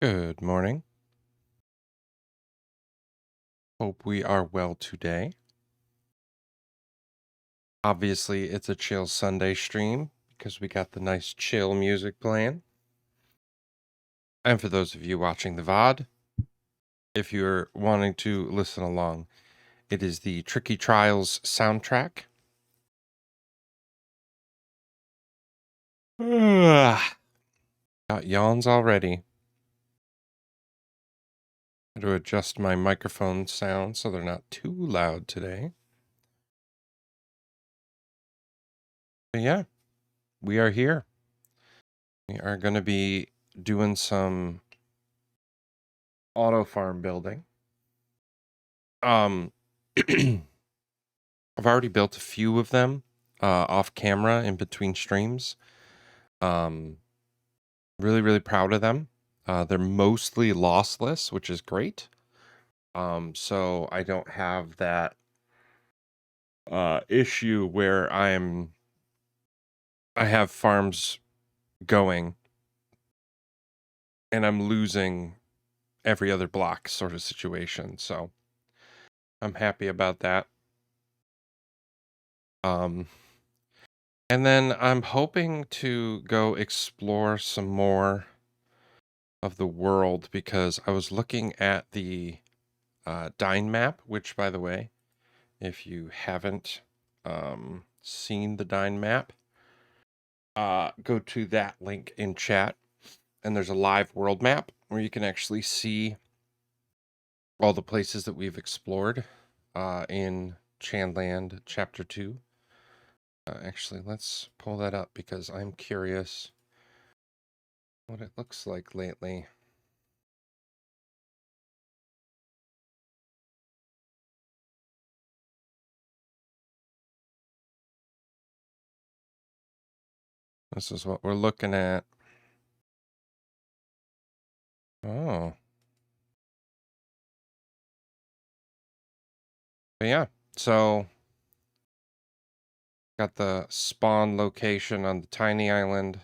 Good morning. Hope we are well today. Obviously, it's a chill Sunday stream because we got the nice chill music playing. And for those of you watching the VOD, if you're wanting to listen along, it is the Tricky Trials soundtrack. Got yawns already. Got to adjust my microphone sound so they're not too loud today. But yeah, we are here. We are going to be doing some auto farm building. I've already built a few of them off camera in between streams. Um, really proud of them. They're mostly lossless, which is great. So I don't have that issue where I have farms going and I'm losing every other block sort of situation. So I'm happy about that. And then I'm hoping to go explore some more of the world because I was looking at the Dine map, which, by the way, if you haven't seen the Dine map, go to that link in chat, and there's a live world map where you can actually see all the places that we've explored in Chandland Chapter 2. Actually, let's pull that up because I'm curious what it looks like lately. This is what we're looking at. Oh. But yeah, so got the spawn location on the tiny island.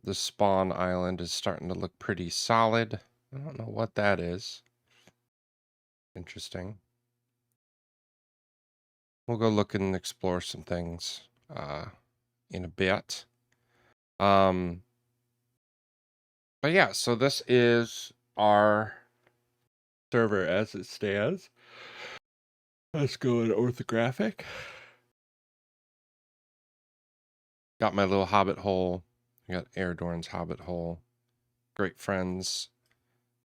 The spawn island is starting to look pretty solid. I don't know what that is. Interesting. We'll go look and explore some things in a bit. But yeah, so this is our server as it stands. Let's go in orthographic. Got my little hobbit hole. I got Airdorn's hobbit hole. Great friends.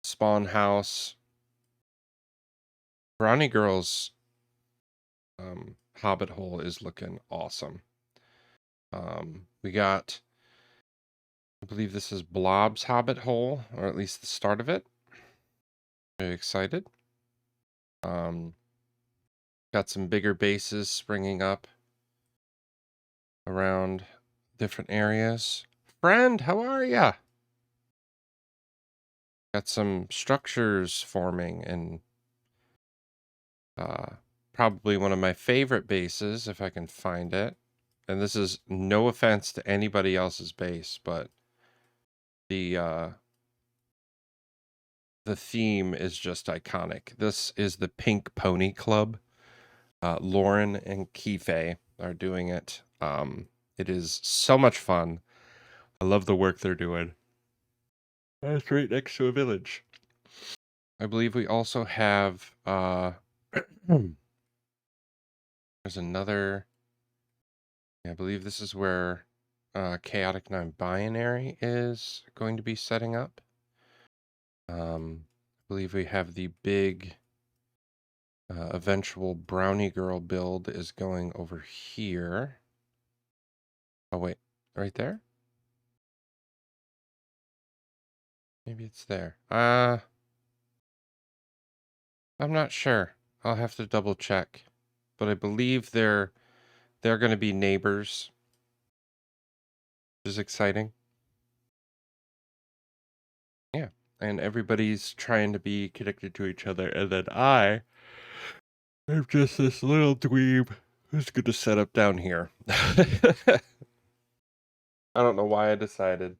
Spawn house. Brownie Girl's hobbit hole is looking awesome. We got, I believe this is Blob's hobbit hole, or at least the start of it. Very excited. Got some bigger bases springing up around different areas. Friend, how are ya? Got some structures forming and probably one of my favorite bases, if I can find it. And this is no offense to anybody else's base, but the theme is just iconic. This is the Pink Pony Club. Lauren and Kifei are doing it. It is so much fun. I love the work they're doing. That's right next to a village. I believe we also have there's another. I believe this is where Chaotic Non-Binary is going to be setting up. I believe we have the big eventual Brownie Girl build is going over here. Oh wait, right there? Maybe it's there. I'm not sure. I'll have to double check. But I believe they're going to be neighbors, which is exciting. Yeah, and everybody's trying to be connected to each other, and then I'm just this little dweeb who's going to set up down here. I don't know why I decided.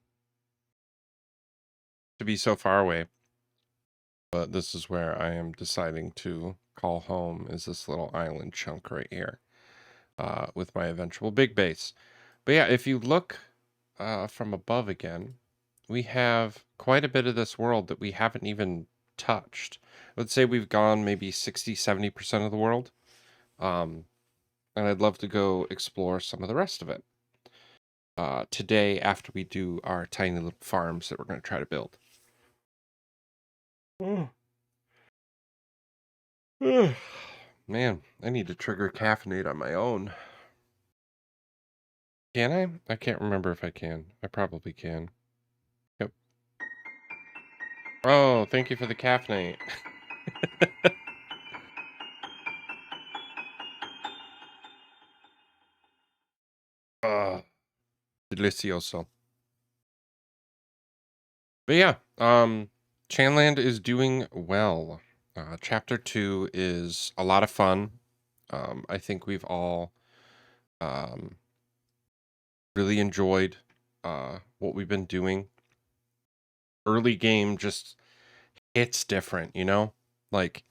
to be so far away. But this is where I am deciding to call home, is this little island chunk right here, with my eventual big base. But yeah, if you look from above again, we have quite a bit of this world that we haven't even touched. Let's say we've gone maybe 60-70% of the world. And I'd love to go explore some of the rest of it today after we do our tiny little farms that we're going to try to build. Man, I need to trigger caffeinate on my own. Can I? I can't remember if I can. I probably can. Yep. Oh, thank you for the caffeinate. Delicioso. But yeah, Chanland is doing well. Chapter 2 is a lot of fun. I think we've all really enjoyed what we've been doing. Early game just hits different, you know? Like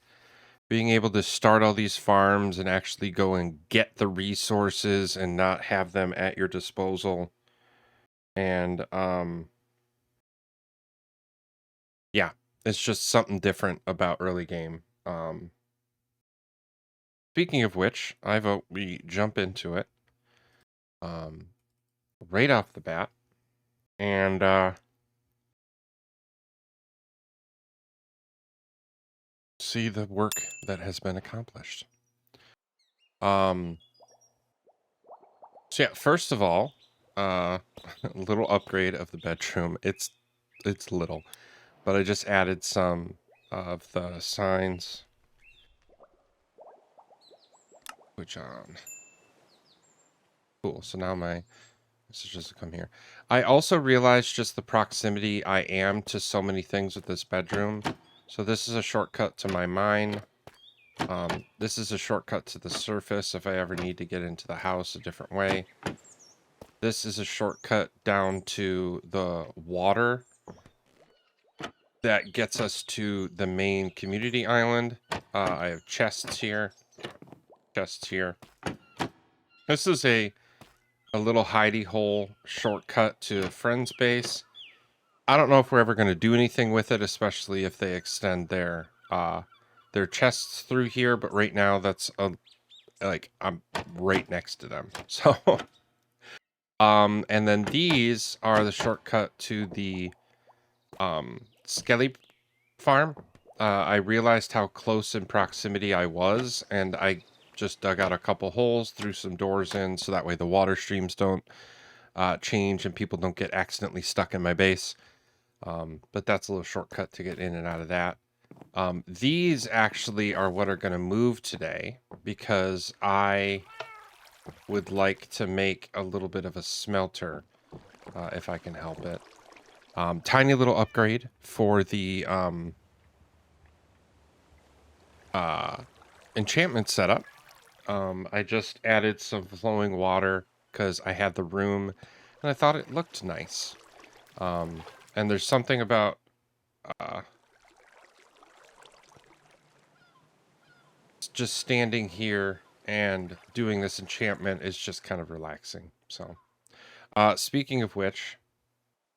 being able to start all these farms and actually go and get the resources and not have them at your disposal. And yeah, it's just something different about early game. Speaking of which, I vote we jump into it right off the bat. And see the work that has been accomplished. So yeah, first of all, a little upgrade of the bedroom. It's little, but I just added some of the signs. Which on. Cool. So now my messages come here. I also realized just the proximity I am to so many things with this bedroom. So this is a shortcut to my mine. This is a shortcut to the surface if I ever need to get into the house a different way. This is a shortcut down to the water that gets us to the main community island. I have chests here. Chests here. This is a little hidey hole shortcut to a friend's base. I don't know if we're ever going to do anything with it, especially if they extend their chests through here. But right now, that's like I'm right next to them. So, and then these are the shortcut to the Skelly farm. I realized how close in proximity I was, and I just dug out a couple holes, threw some doors in, so that way the water streams don't change and people don't get accidentally stuck in my base. But that's a little shortcut to get in and out of that. These actually are what are going to move today because I would like to make a little bit of a smelter if I can help it. Tiny little upgrade for the enchantment setup. I just added some flowing water because I had the room and I thought it looked nice. And there's something about just standing here and doing this enchantment is just kind of relaxing. So, speaking of which,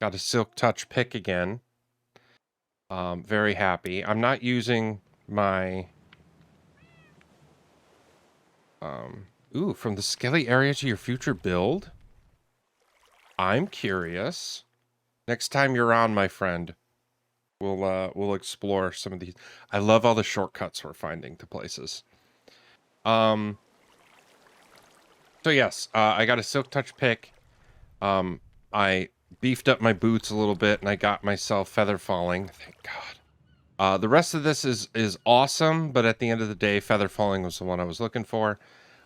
got a Silk Touch pick again. Very happy. I'm not using my ooh, from the Skelly area to your future build. I'm curious. Next time you're on, my friend, we'll explore some of these. I love all the shortcuts we're finding to places. So yes, I got a Silk Touch pick. I beefed up my boots a little bit, and I got myself Feather Falling. Thank God. The rest of this is awesome, but at the end of the day, Feather Falling was the one I was looking for.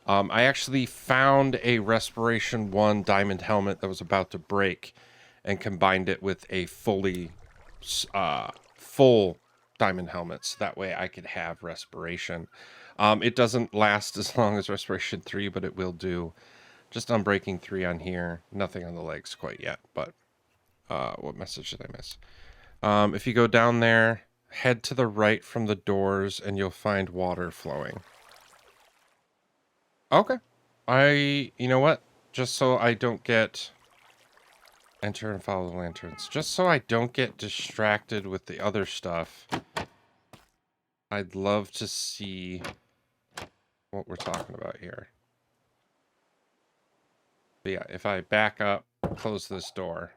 I actually found a Respiration 1 diamond helmet that was about to break and combined it with a fully full diamond helmet, so that way I could have Respiration. It doesn't last as long as Respiration 3, but it will do. Just Unbreaking 3 on here. Nothing on the legs quite yet, but what message did I miss? If you go down there, head to the right from the doors and you'll find water flowing. Okay. You know what? Just so I don't get... Enter and follow the lanterns. Just so I don't get distracted with the other stuff, I'd love to see what we're talking about here. But yeah, if I back up, close this door.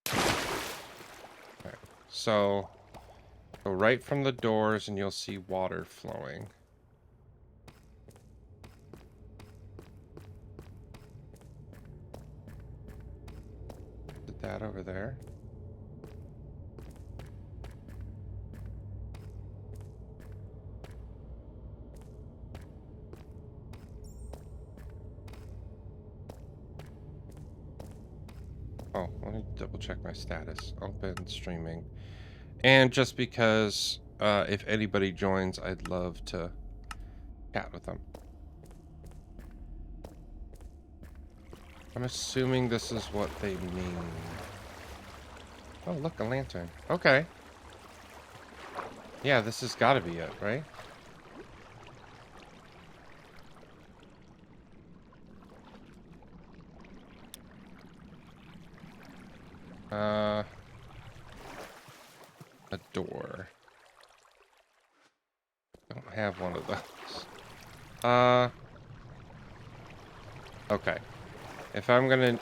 Okay. So, go right from the doors and you'll see water flowing. Put that over there. Oh, let me double check my status. Open streaming. And just because if anybody joins, I'd love to chat with them. I'm assuming this is what they mean. Oh, look, a lantern. Okay. Yeah, this has got to be it, right? A door. Don't have one of those. Okay. If I'm gonna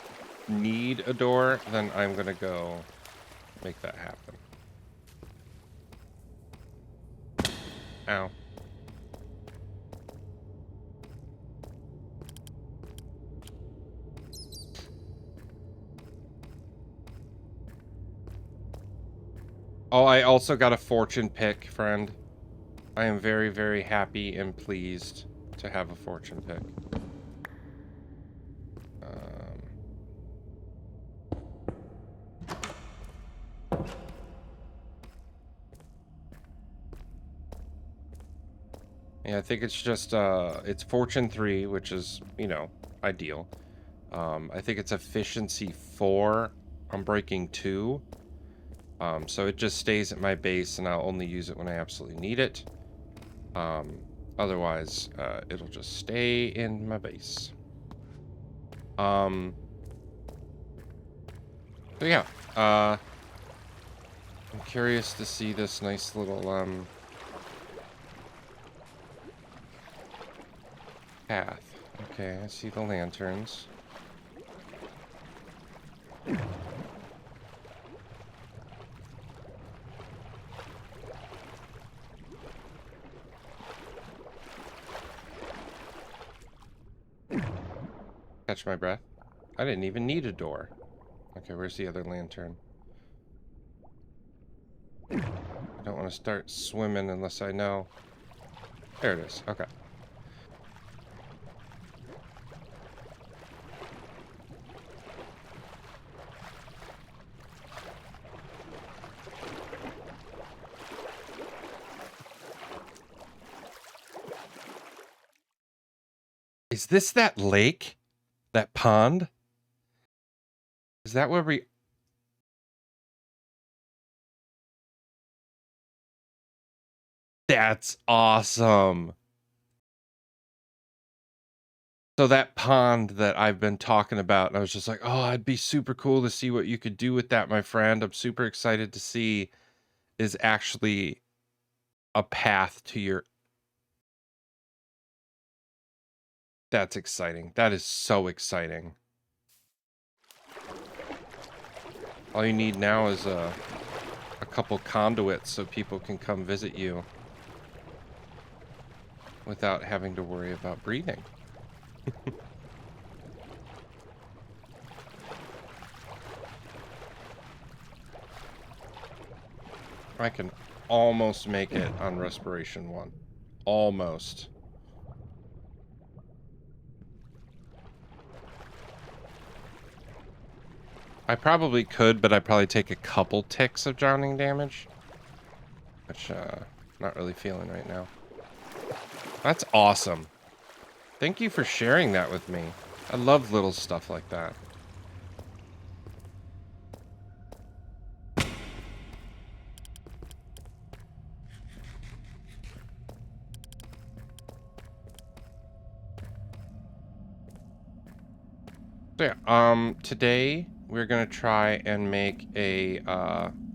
need a door, then I'm gonna go make that happen. Ow. Oh, I also got a fortune pick, friend. I am very, very happy and pleased to have a fortune pick. Yeah, I think it's just, it's Fortune 3, which is, you know, ideal. I think it's Efficiency 4. I'm breaking 2. So it just stays at my base, and I'll only use it when I absolutely need it. Otherwise, it'll just stay in my base. So yeah, I'm curious to see this nice little, path. Okay, I see the lanterns. Catch my breath. I didn't even need a door. Okay, where's the other lantern? I don't want to start swimming unless I know. There it is. Okay. Is this that lake? That pond? Is that where we... That's awesome. So that pond that I've been talking about, and I was just like, oh, it'd be super cool to see what you could do with that, my friend. I'm super excited to see is actually a path to your... That's exciting. That is so exciting. All you need now is a couple conduits so people can come visit you without having to worry about breathing. I can almost make it on respiration 1. Almost. I probably could, but I'd probably take a couple ticks of drowning damage. Which, not really feeling right now. That's awesome. Thank you for sharing that with me. I love little stuff like that. So yeah, today we're gonna try and make a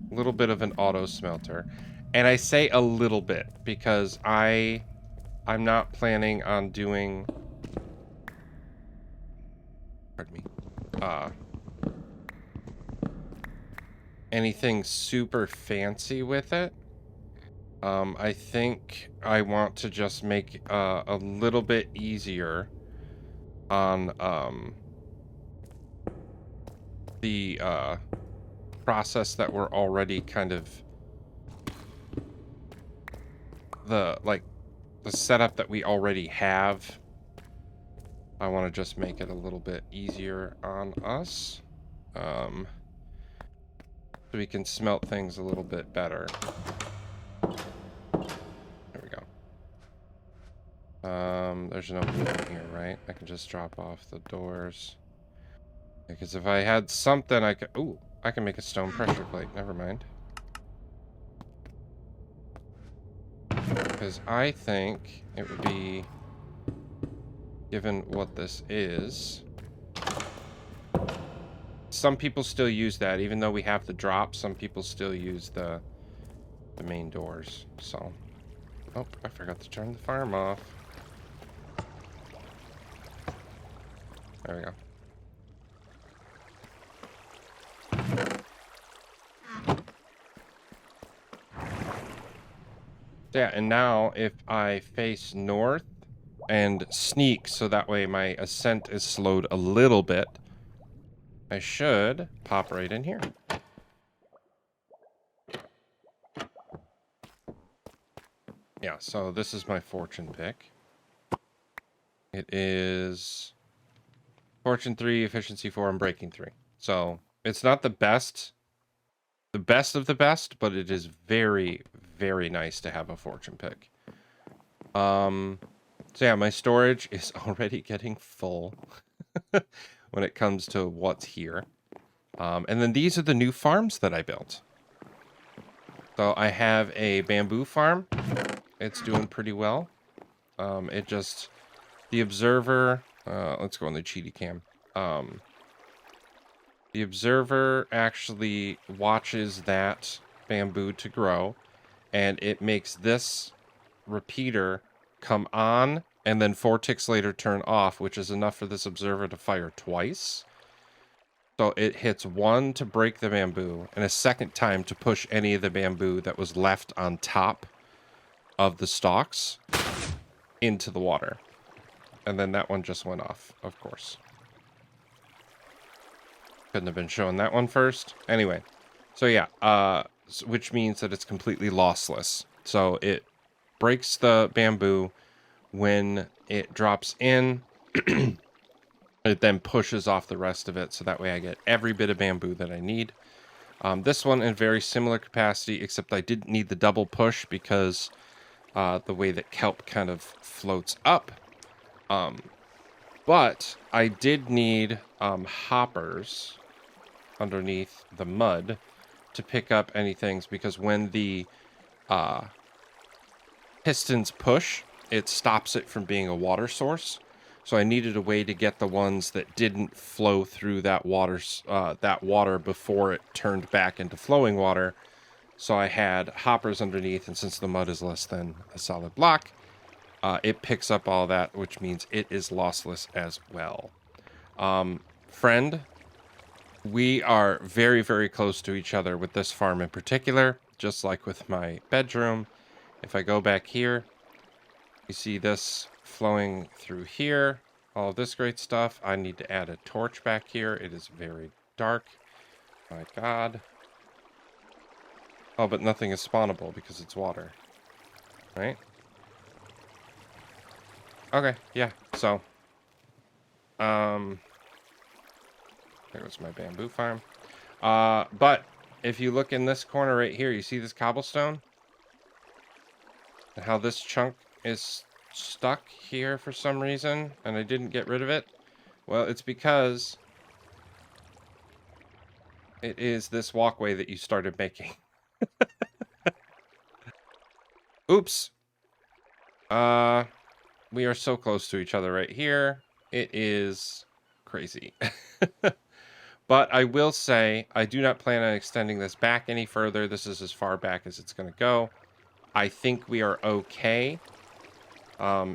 little bit of an auto smelter. And I say a little bit because I'm not planning on doing, pardon me, uh anything super fancy with it. I think I want to just make a little bit easier on the process that we're already kind of the setup that we already have. I want to just make it a little bit easier on us, so we can smelt things a little bit better. There we go. There's no wood in here, right? I can just drop off the doors. Because if I had something I could... Ooh, I can make a stone pressure plate. Never mind. Because I think it would be... Given what this is... Some people still use that. Even though we have the drop, some people still use the main doors. So... Oh, I forgot to turn the farm off. There we go. Yeah, and now if I face north and sneak so that way my ascent is slowed a little bit, I should pop right in here. Yeah, so this is my fortune pick. It is fortune 3, efficiency 4, and breaking 3. So it's not the best of the best, but it is very, very nice to have a fortune pick. So yeah, my storage is already getting full when it comes to what's here. And then these are the new farms that I built. So I have a bamboo farm. It's doing pretty well. The observer, let's go on the cheaty cam. The observer actually watches that bamboo to grow, and it makes this repeater come on and then 4 ticks later turn off, which is enough for this observer to fire twice. So it hits 1 to break the bamboo and a second time to push any of the bamboo that was left on top of the stalks into the water. And then that one just went off, of course. Couldn't have been showing that one first. Anyway, so yeah, which means that it's completely lossless. So it breaks the bamboo when it drops in. It then pushes off the rest of it, so that way I get every bit of bamboo that I need. This one in very similar capacity, except I didn't need the double push because the way that kelp kind of floats up. But I did need hoppers underneath the mud to pick up any things, because when the pistons push, it stops it from being a water source. So I needed a way to get the ones that didn't flow through that water before it turned back into flowing water. So I had hoppers underneath, and since the mud is less than a solid block, it picks up all that, which means it is lossless as well. Friend, we are very, very close to each other with this farm in particular, just like with my bedroom. If I go back here, you see this flowing through here, all this great stuff. I need to add a torch back here. It is very dark. My God. Oh, but nothing is spawnable because it's water. Right? Okay, yeah, so. There goes my bamboo farm. But if you look in this corner right here, you see this cobblestone? And how this chunk is stuck here for some reason, and I didn't get rid of it? Well, it's because it is this walkway that you started making. Oops. We are so close to each other right here. It is crazy. But I will say, I do not plan on extending this back any further. This is as far back as it's going to go. I think we are okay.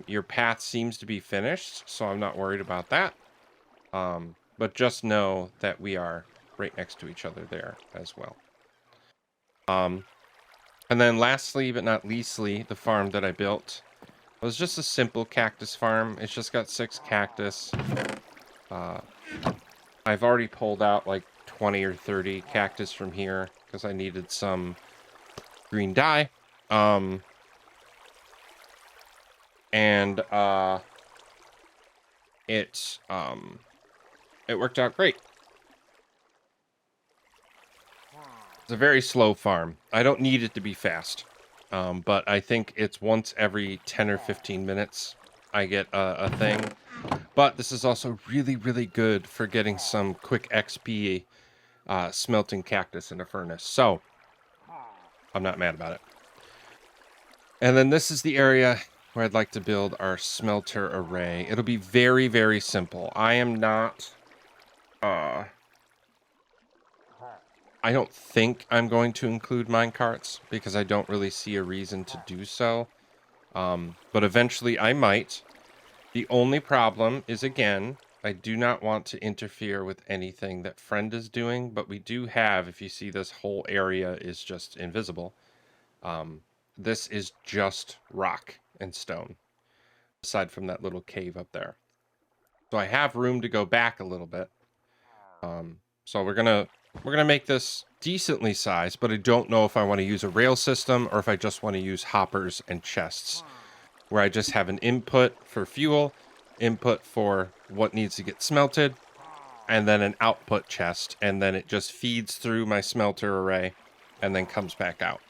Your path seems to be finished, so I'm not worried about that. But just know that we are right next to each other there as well. And then lastly, but not leastly, the farm that I built was just a simple cactus farm. It's just got 6 cactus. I've already pulled out like 20 or 30 cactus from here because I needed some green dye. It worked out great. It's a very slow farm. I don't need it to be fast. But I think it's once every 10 or 15 minutes I get a thing. But this is also really, really good for getting some quick XP smelting cactus in a furnace. So, I'm not mad about it. And then this is the area where I'd like to build our smelter array. It'll be very, very simple. I am not... I don't think I'm going to include minecarts because I don't really see a reason to do so. But eventually I might. The only problem is, again, I do not want to interfere with anything that Friend is doing, but we do have, if you see this whole area is just invisible, this is just rock and stone, aside from that little cave up there. So I have room to go back a little bit. So we're gonna make this decently sized, but I don't know if I want to use a rail system or if I just want to use hoppers and chests, where I just have an input for fuel, input for what needs to get smelted, and then an output chest, and then it just feeds through my smelter array and then comes back out.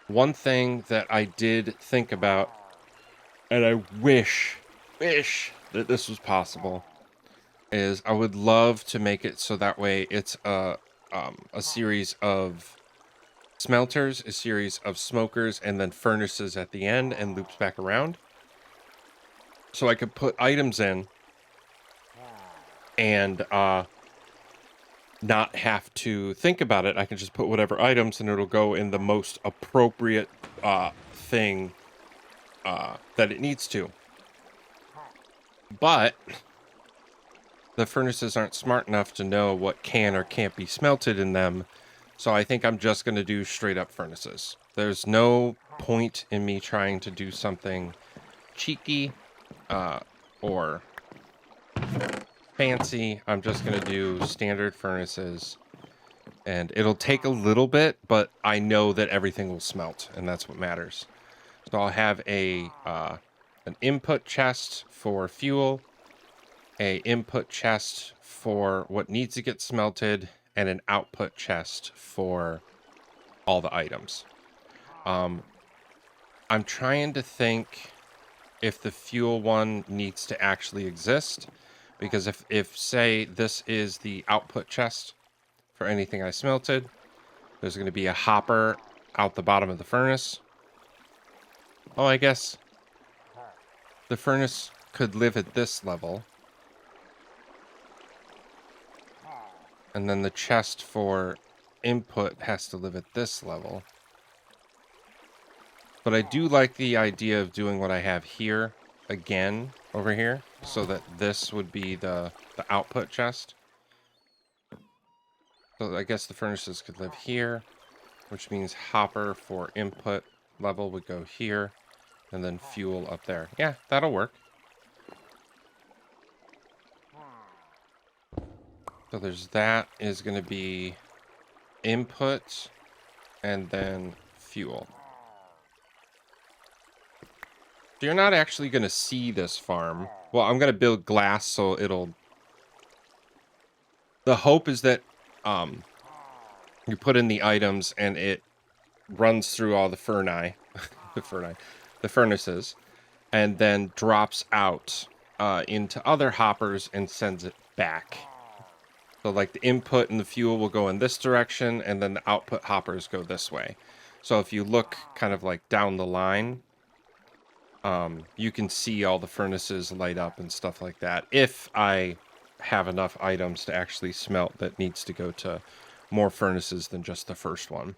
One thing that I did think about, and I wish that this was possible, is I would love to make it so that way it's a series of smelters, a series of smokers, and then furnaces at the end, and loops back around. So I could put items in and not have to think about it. I can just put whatever items and it'll go in the most appropriate thing that it needs to. But the furnaces aren't smart enough to know what can or can't be smelted in them. So I think I'm just going to do straight up furnaces. There's no point in me trying to do something cheeky or fancy. I'm just going to do standard furnaces. And it'll take a little bit, but I know that everything will smelt, and that's what matters. So I'll have an input chest for fuel, a input chest for what needs to get smelted, and an output chest for all the items. I'm trying to think if the fuel one needs to actually exist, because if say this is the output chest for anything I smelted, there's going to be a hopper out the bottom of the furnace. Oh, I guess the furnace could live at this level. And then the chest for input has to live at this level. But I do like the idea of doing what I have here again over here, so that this would be the output chest. So I guess the furnaces could live here, which means hopper for input level would go here, and then fuel up there. Yeah, that'll work. So there's that is going to be input and then fuel. So you're not actually going to see this farm. Well, I'm going to build glass so it'll... The hope is that you put in the items and it runs through all the the furnaces, and then drops out into other hoppers and sends it back. So like the input and the fuel will go in this direction, and then the output hoppers go this way. So if you look kind of like down the line, you can see all the furnaces light up and stuff like that. If I have enough items to actually smelt that needs to go to more furnaces than just the first one.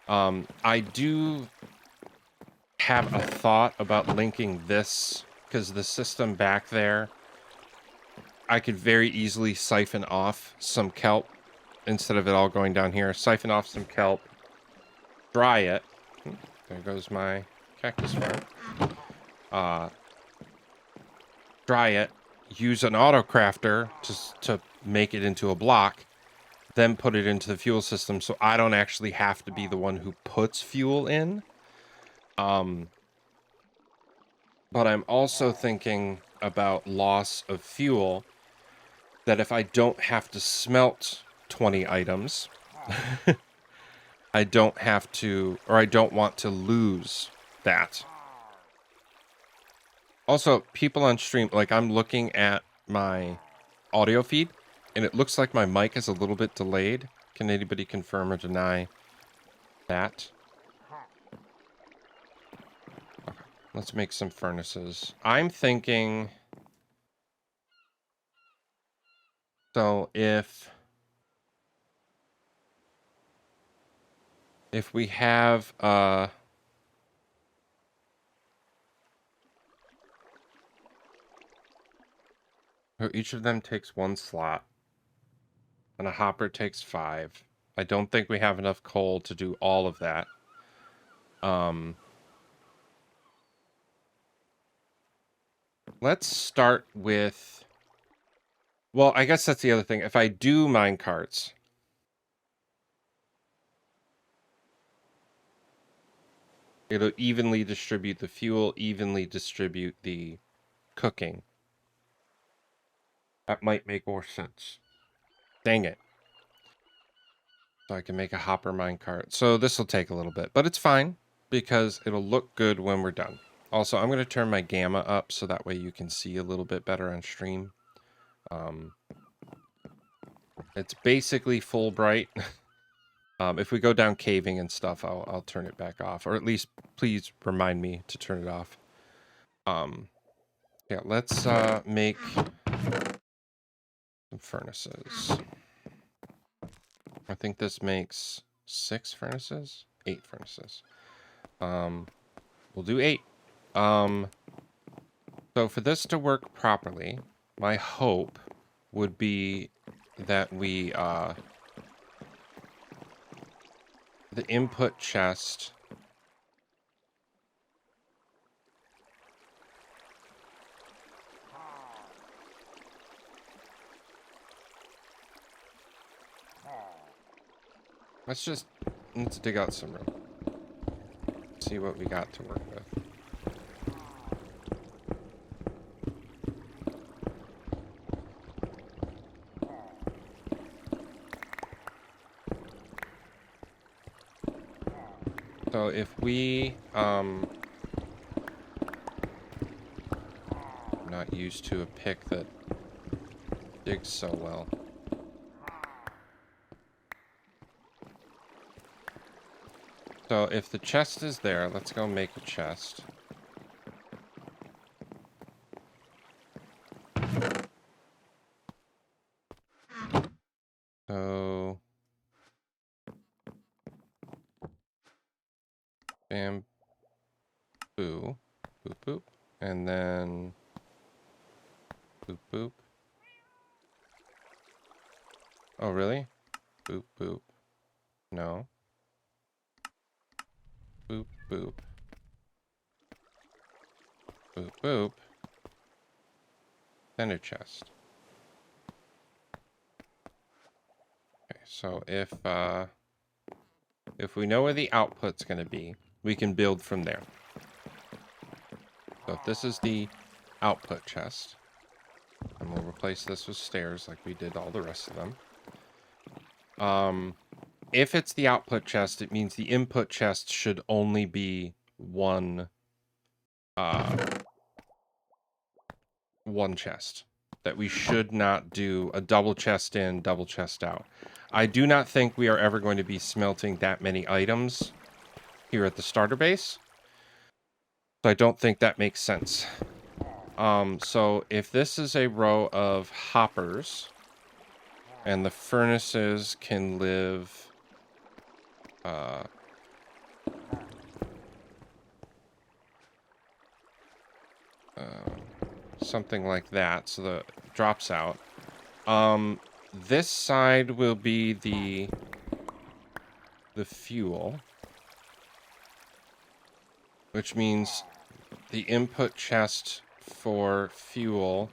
I do have a thought about linking this, because the system back there, I could very easily siphon off some kelp instead of it all going down here. Siphon off some kelp, dry it. There goes my cactus farm. Dry it, use an auto crafter to make it into a block, then put it into the fuel system so I don't actually have to be the one who puts fuel in. But I'm also thinking about loss of fuel, that if I don't have to smelt 20 items, I don't have to, or I don't want to lose that. Also, people on stream, like, I'm looking at my audio feed, and it looks like my mic is a little bit delayed. Can anybody confirm or deny that? Okay, let's make some furnaces. I'm thinking... So if we have each of them takes 1 slot, and a hopper takes 5. I don't think we have enough coal to do all of that. Let's start with... Well, I guess that's the other thing. If I do mine carts, it'll evenly distribute the fuel, evenly distribute the cooking. That might make more sense. Dang it. So I can make a hopper minecart. So this will take a little bit, but it's fine because it'll look good when we're done. Also, I'm going to turn my gamma up so that way you can see a little bit better on stream. It's basically full bright. If we go down caving and stuff, I'll turn it back off, or at least please remind me to turn it off. Yeah, let's make some furnaces. I think this makes 6 furnaces, 8 furnaces. We'll do 8. So for this to work properly, my hope would be that we the input chest let's dig out some room. See what we got to work with. So if we I'm not used to a pick that digs so well. So if the chest is there, let's go make a chest. So bamboo, boop boop, and then boop boop. Oh really? Boop boop. No. Boop boop. Boop boop. Then a chest. Okay, so if we know where the output's going to be, we can build from there. So if this is the output chest, and we'll replace this with stairs like we did all the rest of them. If it's the output chest, it means the input chest should only be one chest. That we should not do a double chest in, double chest out. I do not think we are ever going to be smelting that many items here at the starter base. So I don't think that makes sense. So if this is a row of hoppers, and the furnaces can live, something like that, so the drops out. This side will be the fuel, which means the input chest for fuel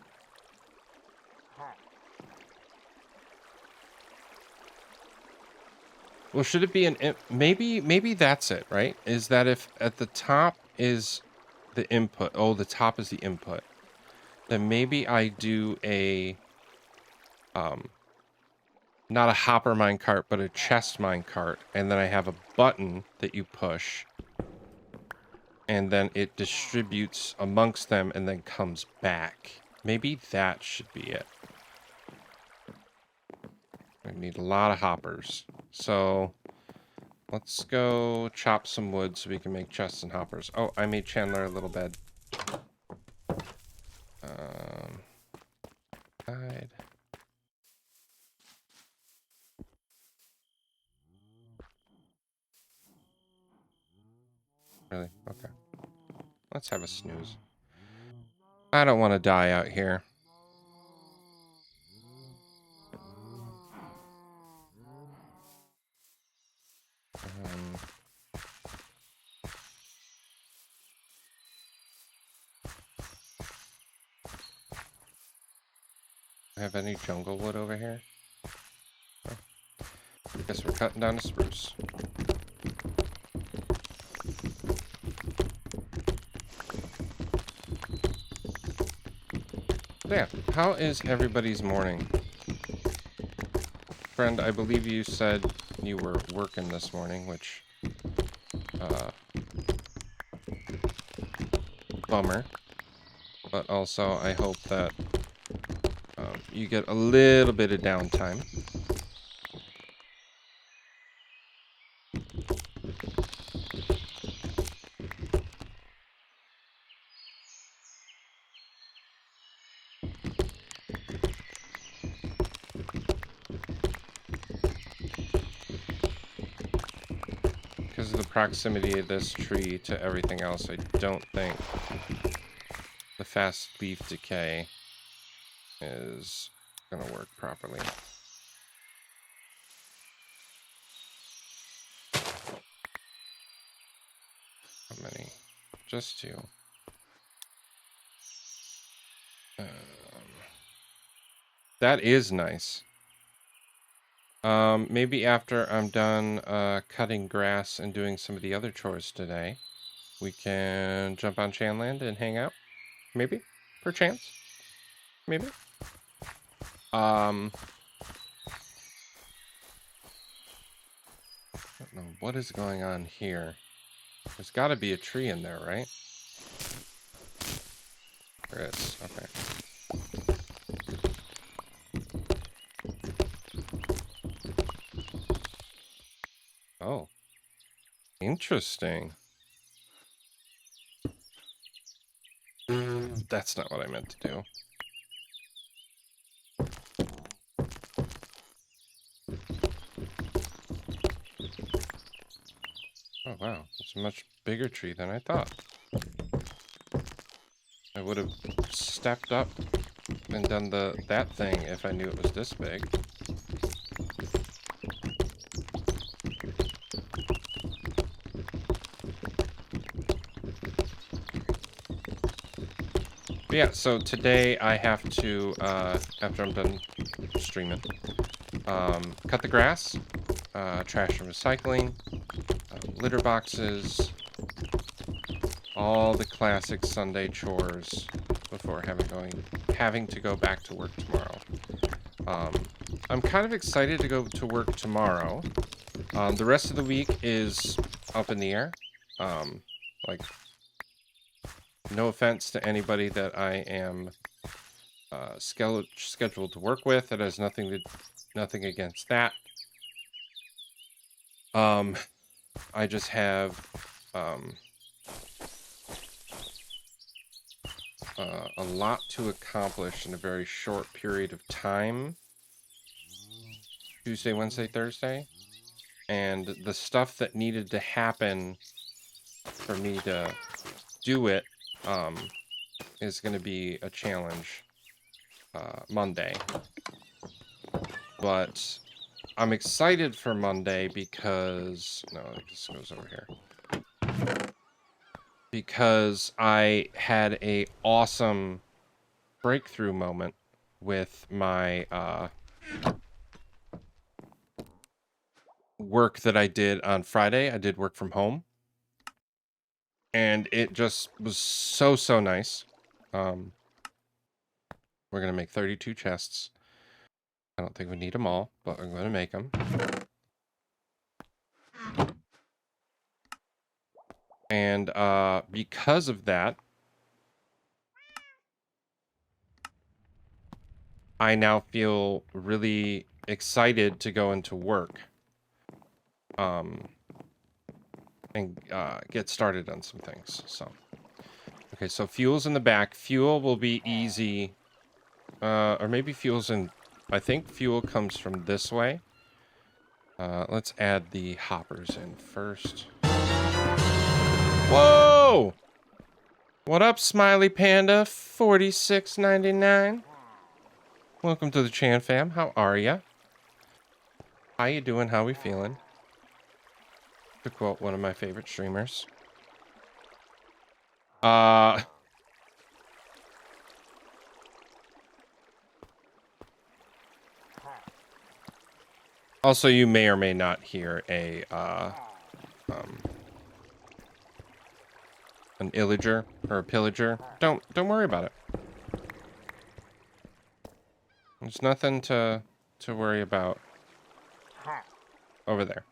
well, should it be maybe that's it, right? Is that if at the top is the input, oh, the top is the input, then maybe I do a not a hopper minecart, but a chest minecart, and then I have a button that you push, and then it distributes amongst them and then comes back. Maybe that should be it. I need a lot of hoppers. So let's go chop some wood so we can make chests and hoppers. Oh, I made Chandler a little bed. Hide. Really? Okay. Let's have a snooze. I don't want to die out here. Have any jungle wood over here? Oh. Guess we're cutting down a spruce. So yeah, how is everybody's morning? Friend, I believe you said you were working this morning, which, bummer. But also, I hope that you get a little bit of downtime. Because of the proximity of this tree to everything else, I don't think the fast leaf decay is going to work properly. How many? Just two. That is nice. Maybe after I'm done cutting grass and doing some of the other chores today, we can jump on Chanland and hang out. Maybe? Perchance? Maybe? I don't know what is going on here. There's got to be a tree in there, right? There is. Okay. Oh. Interesting. That's not what I meant to do. Oh, wow. It's a much bigger tree than I thought. I would have stepped up and done that thing if I knew it was this big. But yeah, so today I have to, after I'm done streaming, cut the grass, trash and recycling, litter boxes, all the classic Sunday chores before having to go back to work tomorrow. I'm kind of excited to go to work tomorrow. The rest of the week is up in the air. Like, no offense to anybody that I am scheduled to work with. It has nothing against that. I just have a lot to accomplish in a very short period of time. Tuesday, Wednesday, Thursday. And the stuff that needed to happen for me to do it is going to be a challenge Monday. But I'm excited for Monday because... No, this goes over here. Because I had a awesome breakthrough moment with my work that I did on Friday. I did work from home. And it just was so nice. We're going to make 32 chests. I don't think we need them all, but I'm going to make them. And because of that, I now feel really excited to go into work. And get started on some things. So, okay, so fuel's in the back. Fuel will be easy. Or maybe fuel's in... I think fuel comes from this way. Let's add the hoppers in first. Whoa! What up, Smiley Panda 4699? Welcome to the Chan fam. How are ya? How you doing? How we feeling? To quote one of my favorite streamers. Also, you may or may not hear a an illager or a pillager. Don't worry about it. There's nothing to worry about over there.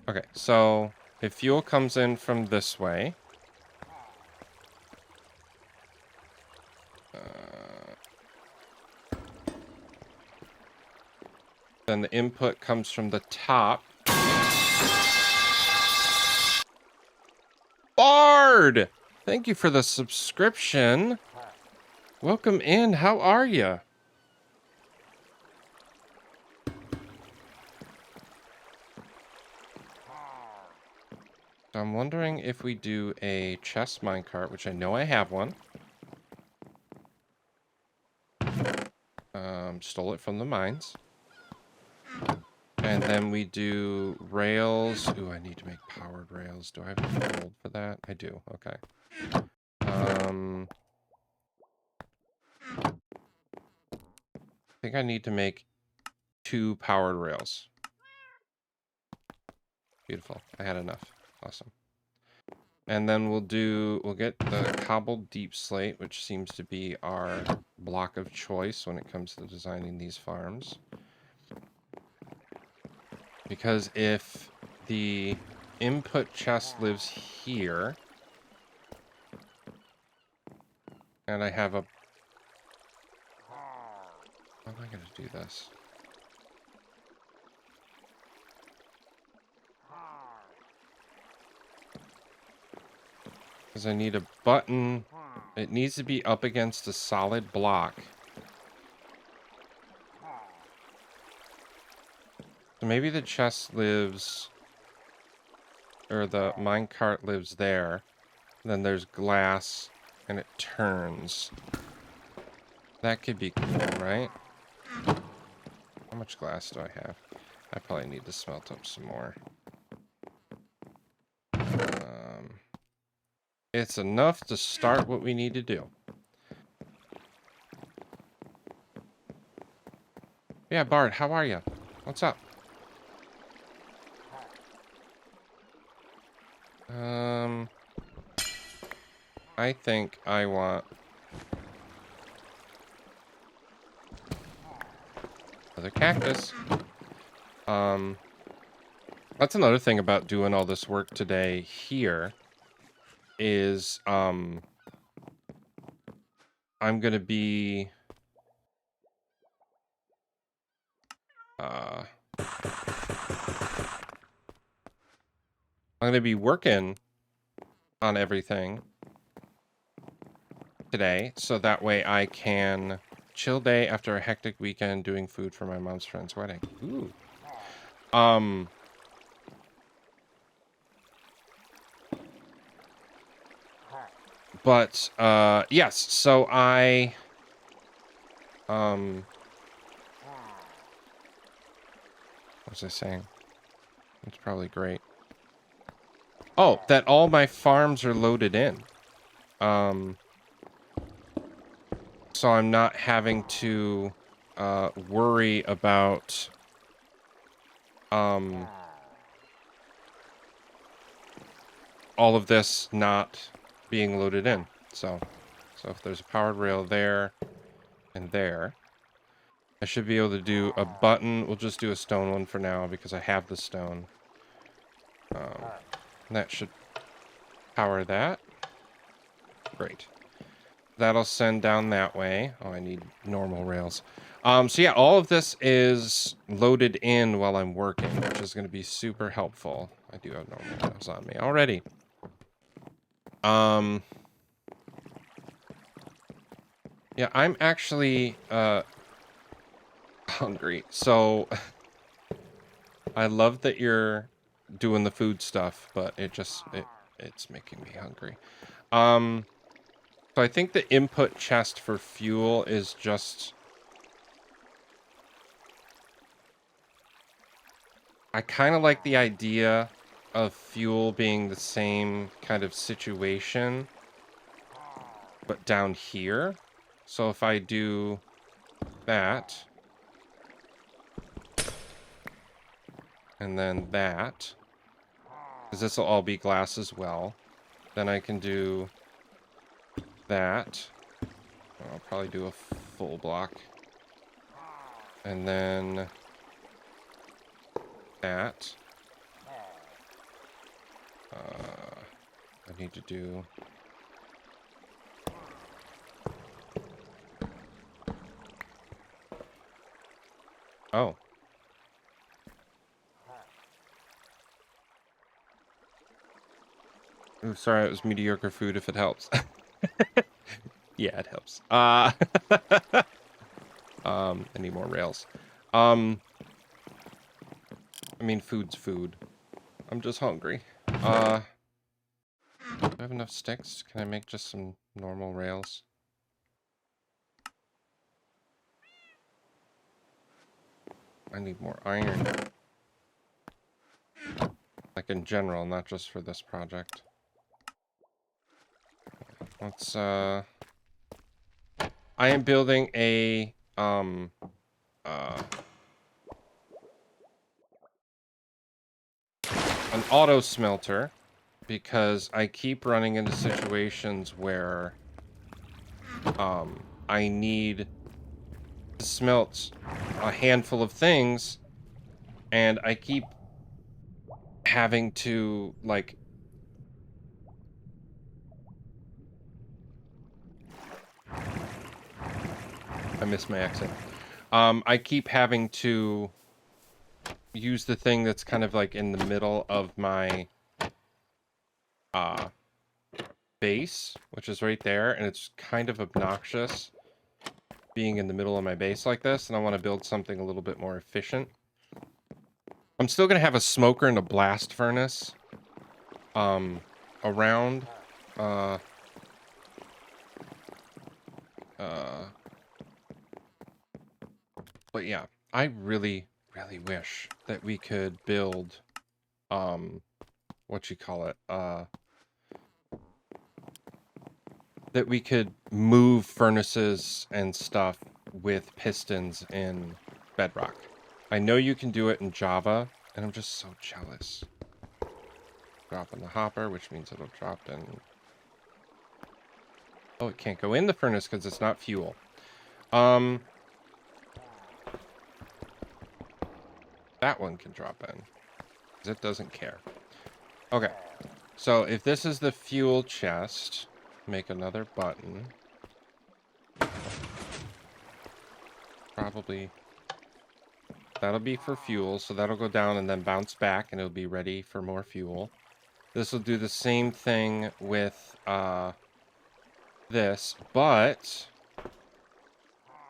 Okay, so if fuel comes in from this way, then the input comes from the top. Bard! Thank you for the subscription. Welcome in. How are you? I'm wondering if we do a chest minecart, which I know I have one. Stole it from the mines. And then we do rails. Ooh, I need to make powered rails. Do I have enough gold for that? I do. Okay. I think I need to make 2 powered rails. Beautiful. I had enough. Awesome. And then we'll get the cobbled deep slate, which seems to be our block of choice when it comes to designing these farms. Because if the input chest lives here, and I have a... How am I going to do this? Because I need a button. It needs to be up against a solid block. So maybe the chest lives... Or the minecart lives there. Then there's glass, and it turns. That could be cool, right? How much glass do I have? I probably need to smelt up some more. It's enough to start what we need to do. Yeah, Bard, how are you? What's up? I think I want... another cactus. That's another thing about doing all this work today here is, I'm gonna be... I'm gonna be working on everything today, so that way I can chill day after a hectic weekend doing food for my mom's friend's wedding. Ooh. But yes, so what was I saying? It's probably great. Oh, that all my farms are loaded in. So I'm not having to worry about all of this not being loaded in. So if there's a powered rail there and there, I should be able to do a button. We'll just do a stone one for now because I have the stone. That should power that. Great. That'll send down that way. Oh, I need normal rails. So yeah, all of this is loaded in while I'm working, which is going to be super helpful. I do have normal rails on me already. Yeah, I'm actually hungry. So I love that you're doing the food stuff, but it's making me hungry. So I think the input chest for fuel is just... I kind of like the idea of fuel being the same kind of situation, but down here. So if I do that, and then that, because this will all be glass as well, then I can do that. I'll probably do a full block. And then that. I need to do... Oh. Ooh, sorry, it was mediocre food if it helps. Yeah, it helps. I need more rails. I mean, food's food. I'm just hungry. Do I have enough sticks? Can I make just some normal rails? I need more iron. Like in general, not just for this project. Let's, I am building a, an auto smelter because I keep running into situations where, I need to smelt a handful of things and I keep having to, like... I missed my exit. I keep having to use the thing that's kind of like in the middle of my base, which is right there, and it's kind of obnoxious being in the middle of my base like this, and I want to build something a little bit more efficient. I'm still going to have a smoker and a blast furnace around. But yeah, I really, really wish that we could build, what you call it, that we could move furnaces and stuff with pistons in Bedrock. I know you can do it in Java, and I'm just so jealous. Drop in the hopper, which means it'll drop in... Oh, it can't go in the furnace because it's not fuel. That one can drop in, because it doesn't care. Okay, so if this is the fuel chest, make another button. Probably... That'll be for fuel, so that'll go down and then bounce back, and it'll be ready for more fuel. This will do the same thing with this, but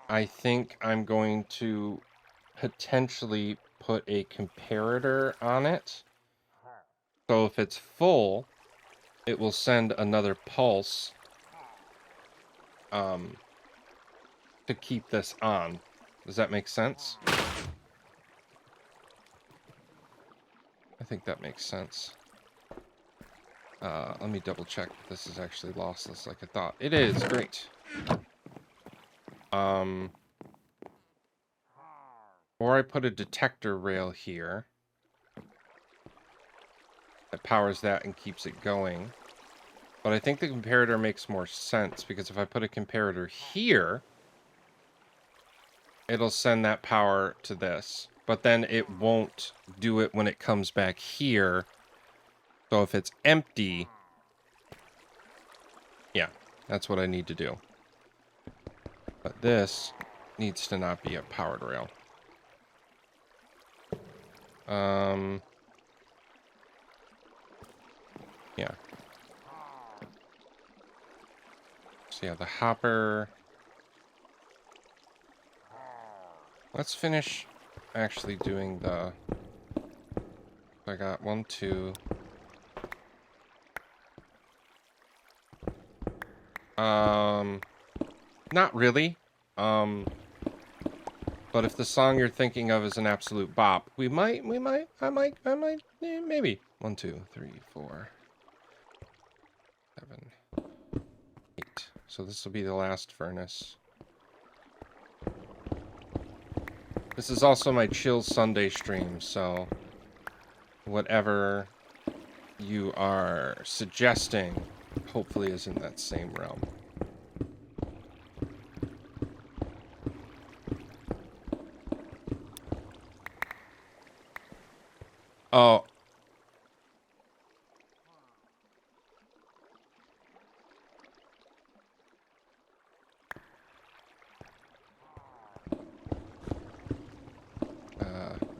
I think I'm going to potentially put a comparator on it. So if it's full, it will send another pulse to keep this on. Does that make sense? I think that makes sense. Let me double check if this is actually lossless like I thought. It is. Great. Or I put a detector rail here that powers that and keeps it going. But I think the comparator makes more sense, because if I put a comparator here, it'll send that power to this. But then it won't do it when it comes back here. So if it's empty, yeah, that's what I need to do. But this needs to not be a powered rail. Yeah. So yeah, the hopper. Let's finish actually doing the... I got 1, 2. Not really. But if the song you're thinking of is an absolute bop, I might, maybe. 1, 2, 3, 4, 7, 8. So this will be the last furnace. This is also my chill Sunday stream, so whatever you are suggesting hopefully is in that same realm. Oh.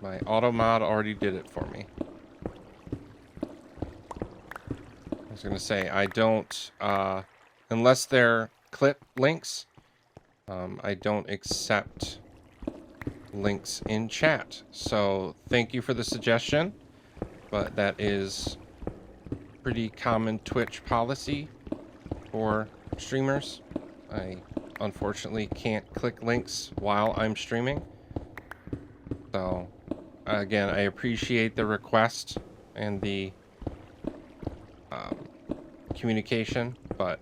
My auto mod already did it for me. I was gonna say, I don't, unless they're clip links, I don't accept links in chat. So thank you for the suggestion, but that is pretty common Twitch policy for streamers. I unfortunately can't click links while I'm streaming. So again, I appreciate the request and the communication, but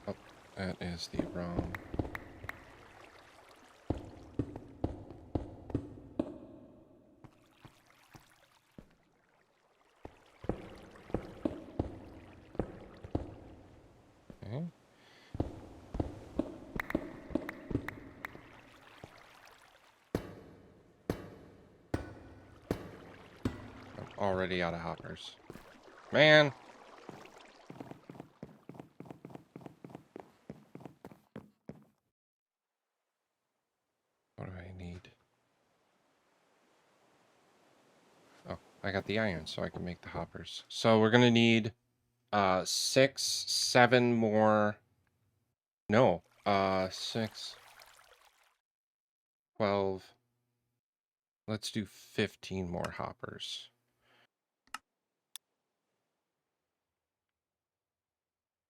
oh, that is the wrong. Okay. I'm already out of hoppers. Man! What do I need? Oh, I got the iron, so I can make the hoppers. So we're gonna need 6, 7 more. No, 6, 12. Let's do 15 more hoppers.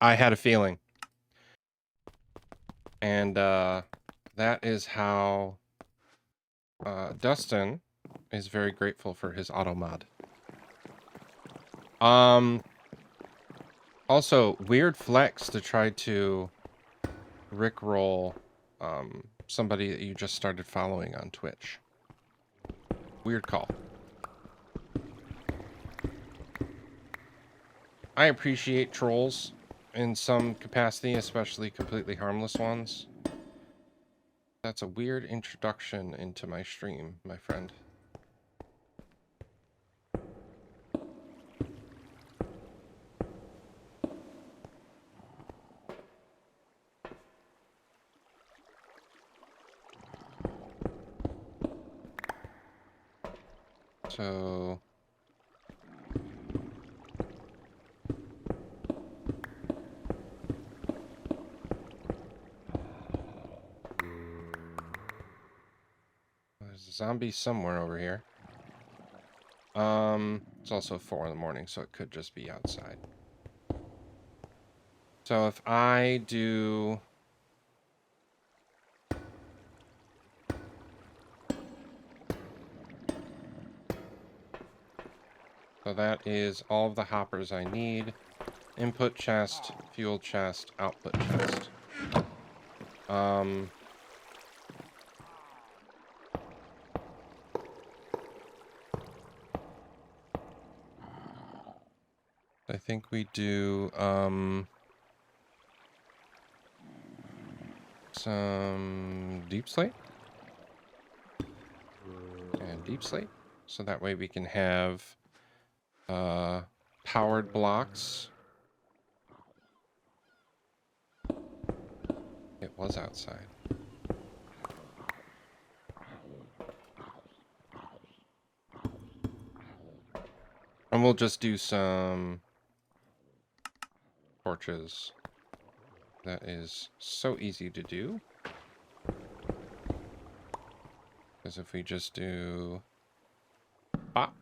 I had a feeling. And that is how Dustin is very grateful for his auto mod. Also, weird flex to try to rickroll somebody that you just started following on Twitch. Weird call. I appreciate trolls in some capacity, especially completely harmless ones. That's a weird introduction into my stream, my friend. So... there's a zombie somewhere over here. It's also 4 in the morning, so it could just be outside. So if I do... So that is all of the hoppers I need. Input chest, fuel chest, output chest. I think we do, some deep slate. And deep slate. So that way we can have, powered blocks. It was outside. And we'll just do some torches. That is so easy to do. Because if we just do pop,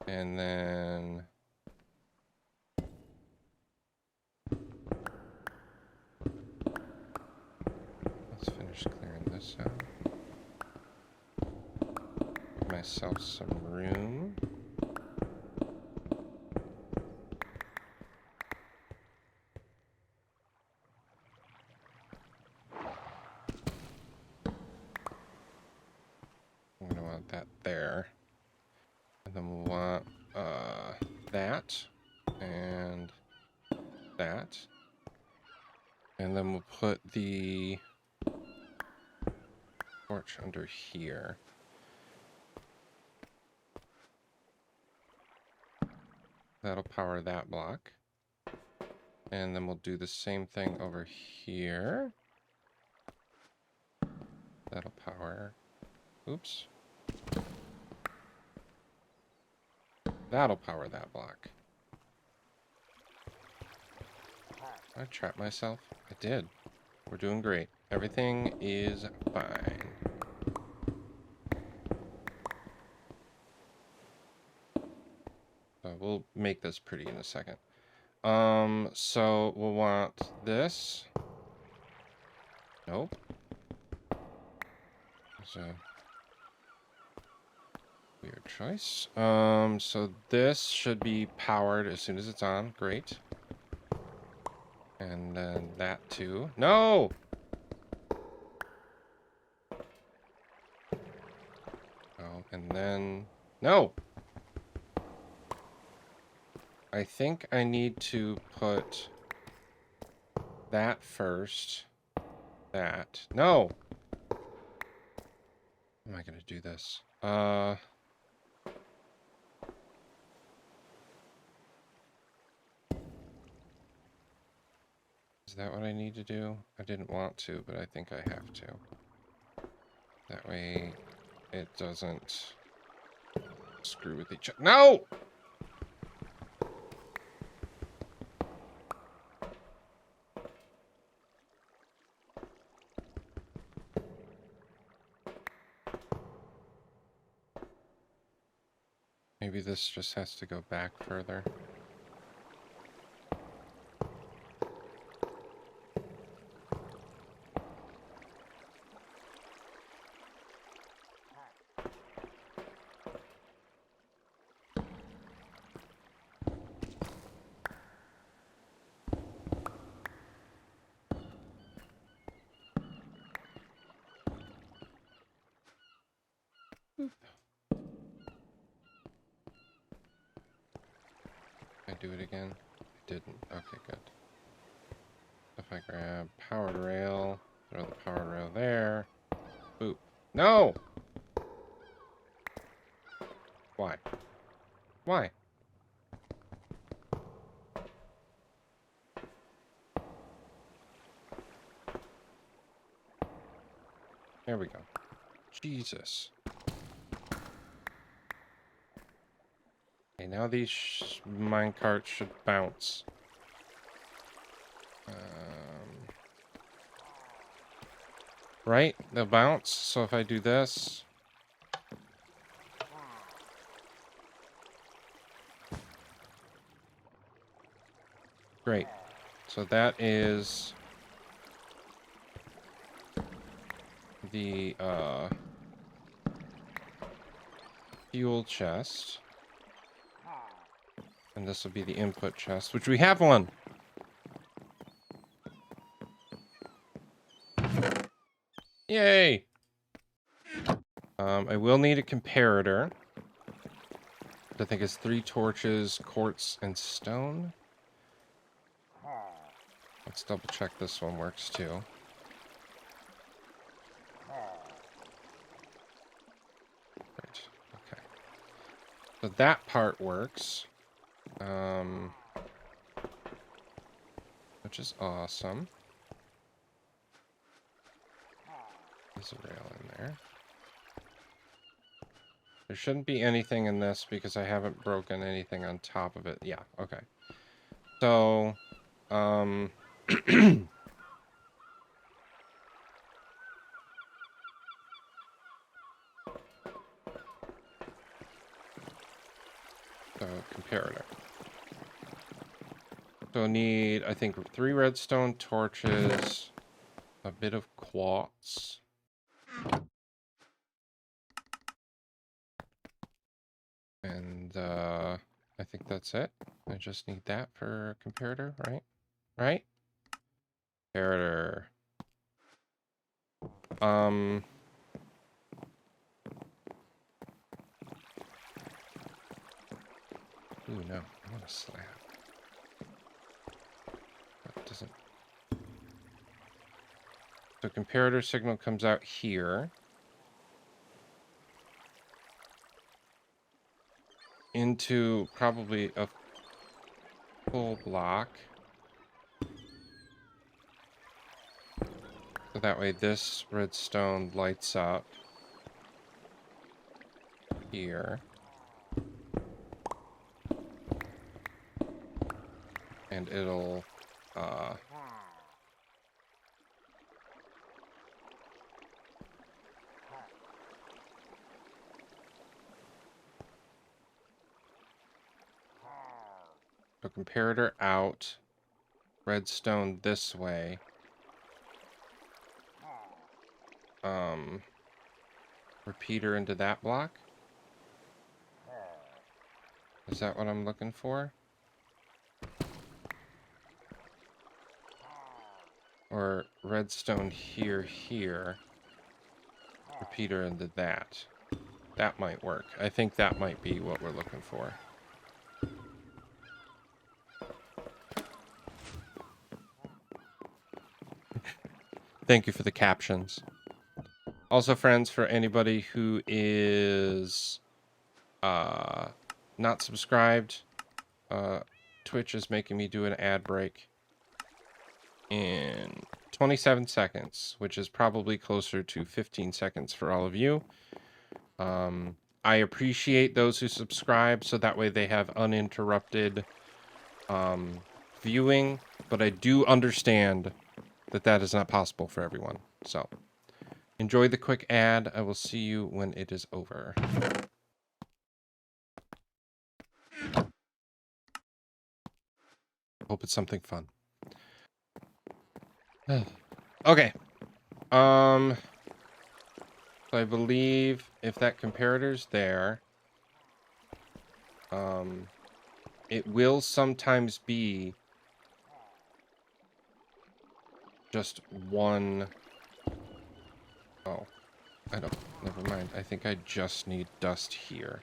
and then let's finish clearing this out. Give myself some room. I'm gonna want that there. And then we'll want that and that. And then we'll put the torch under here. That'll power that block. And then we'll do the same thing over here. That'll power... Oops. That'll power that block. I trapped myself. I did. We're doing great. Everything is fine. So we'll make this pretty in a second. So we'll want this. Nope. There's a weird choice. So this should be powered as soon as it's on. Great. And then that too. No! Oh, and then... No! I think I need to put that first. That. No! How am I gonna do this? Is that what I need to do? I didn't want to, but I think I have to. That way it doesn't screw with each other. No! Maybe this just has to go back further. I do it again? I didn't. Okay, good. If I grab powered rail, throw the powered rail there. Boop. No! Why? Why? There we go. Jesus. Okay, now these minecarts should bounce. Right? They'll bounce. So if I do this... Great. So that is... the, fuel chest. And this will be the input chest, which we have one! Yay! I will need a comparator. I think it's 3 torches, quartz, and stone. Let's double check this one works too. Right, okay. So that part works. Which is awesome. There's a rail in there. There shouldn't be anything in this because I haven't broken anything on top of it. Yeah, okay. So, the comparator. So need, I think, 3 redstone torches, a bit of quartz. And, I think that's it. I just need that for comparator, right? Right? Comparator. Ooh, no. I want a slab. That doesn't... So comparator signal comes out here. Into probably a full block. So that way this redstone lights up here. And it'll, so comparator out, redstone this way. Repeater into that block? Is that what I'm looking for? Or redstone here. Repeater into that. That might work. I think that might be what we're looking for. Thank you for the captions. Also, friends, for anybody who is not subscribed, Twitch is making me do an ad break in 27 seconds, which is probably closer to 15 seconds for all of you. I appreciate those who subscribe, so that way they have uninterrupted viewing, but I do understand that that is not possible for everyone. So, enjoy the quick ad. I will see you when it is over. Hope it's something fun. Okay. So I believe if that comparator's there, it will sometimes be just one. Oh, I don't. Never mind. I think I just need dust here.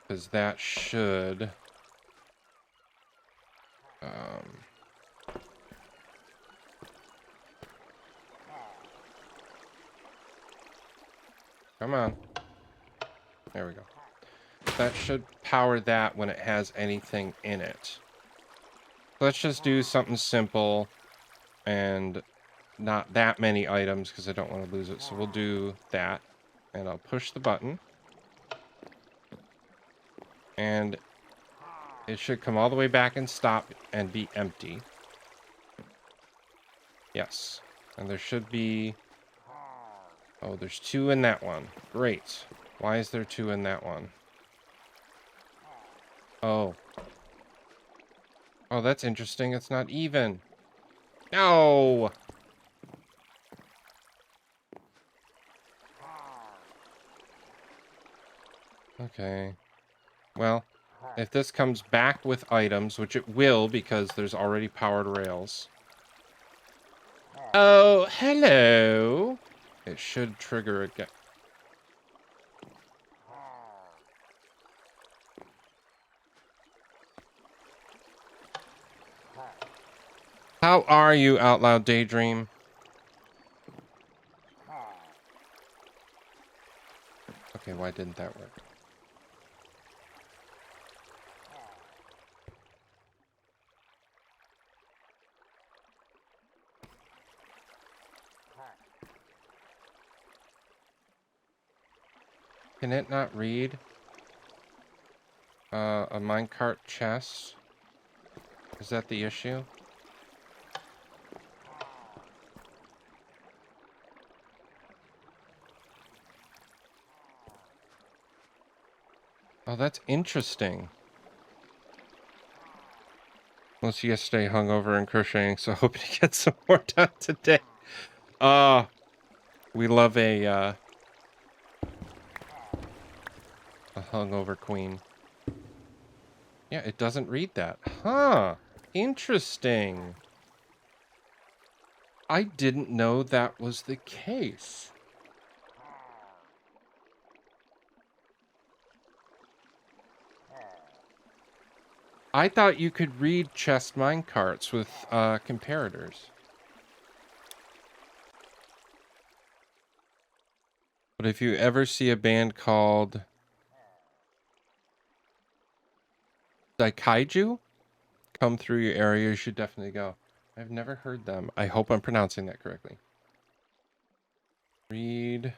Because that should... Come on. There we go. That should power that when it has anything in it. Let's just do something simple and not that many items because I don't want to lose it. So we'll do that. And I'll push the button. And it should come all the way back and stop and be empty. Yes. And there should be... Oh, there's 2 in that one. Great. Why is there 2 in that one? Oh. Oh, that's interesting. It's not even. No! Okay. Well, if this comes back with items, which it will because there's already powered rails. Oh, hello! It should trigger again. How are you, Out Loud Daydream? Okay, why didn't that work? Can it not read a minecart chest? Is that the issue? Oh, that's interesting. Unless yesterday hungover and crocheting, so hoping to get some more done today. We love a hungover queen. Yeah, it doesn't read that. Huh. Interesting. I didn't know that was the case. I thought you could read chest minecarts with comparators. But if you ever see a band called Daikaiju come through your area, you should definitely go. I've never heard them. I hope I'm pronouncing that correctly. Read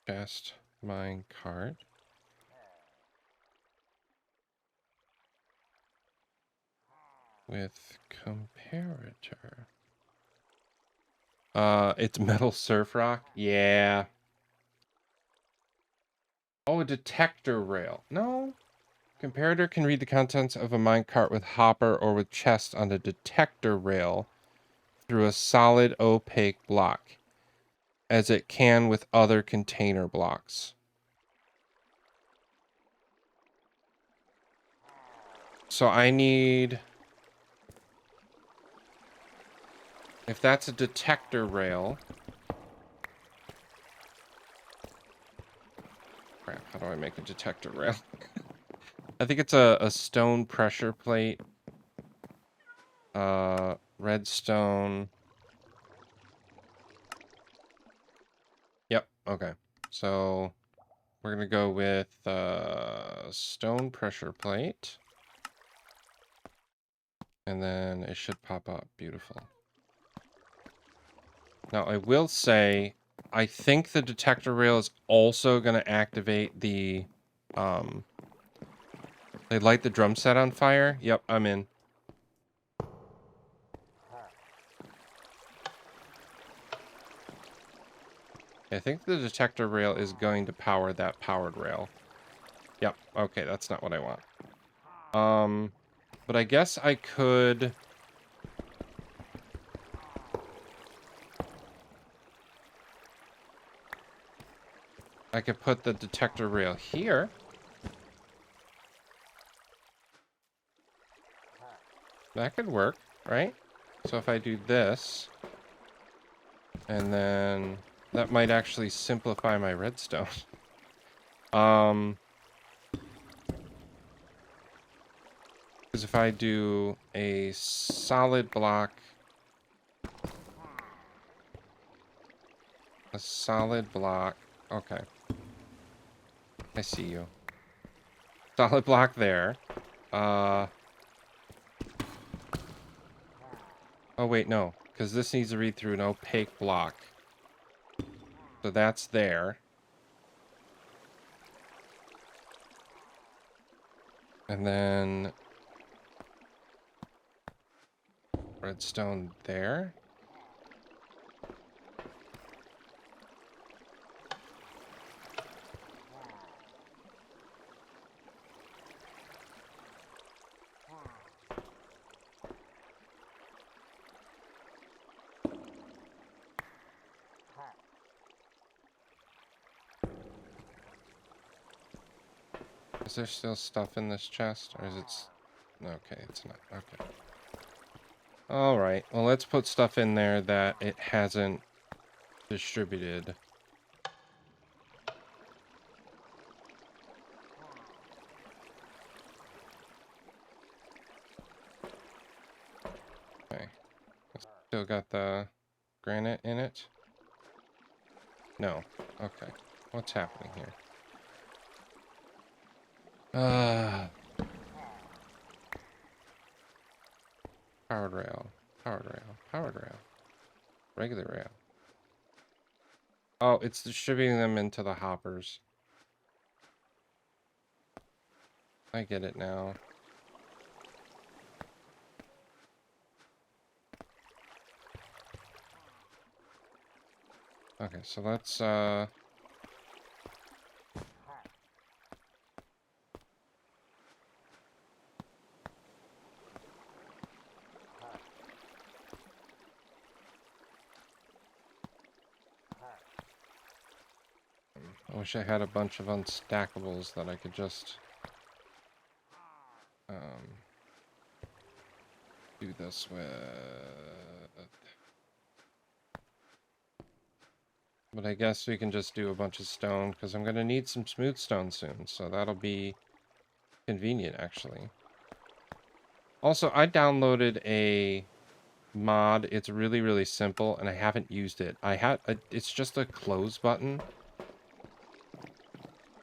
chest minecart. With comparator. It's metal surf rock? Yeah. Oh, a detector rail. No. Comparator can read the contents of a minecart with hopper or with chest on a detector rail through a solid opaque block, as it can with other container blocks. So I need... If that's a detector rail... Crap, how do I make a detector rail? I think it's a stone pressure plate. Redstone. Yep, okay. So we're gonna go with stone pressure plate. And then it should pop up. Beautiful. Now I will say, I think the detector rail is also gonna activate the they light the drum set on fire. Yep, I'm in. I think the detector rail is going to power that powered rail. Yep, okay, that's not what I want. But I guess I could... I could put the detector rail here. That could work, right? So if I do this, and then that might actually simplify my redstone. Because if I do a solid block, okay. I see you. Solid block there. Oh wait, no, because this needs to read through an opaque block. So that's there. And then redstone there. Is there still stuff in this chest, or is it... Okay, it's not. Okay. Alright, well, let's put stuff in there that it hasn't distributed. Okay. Still got the granite in it? No. Okay. What's happening here? Powered rail. Powered rail. Powered rail. Regular rail. Oh, it's distributing them into the hoppers. I get it now. Okay, so let's, I wish I had a bunch of unstackables that I could just do this with. But I guess we can just do a bunch of stone, because I'm going to need some smooth stone soon, so that'll be convenient, actually. Also, I downloaded a mod. It's really, really simple, and I haven't used it. It's just a close button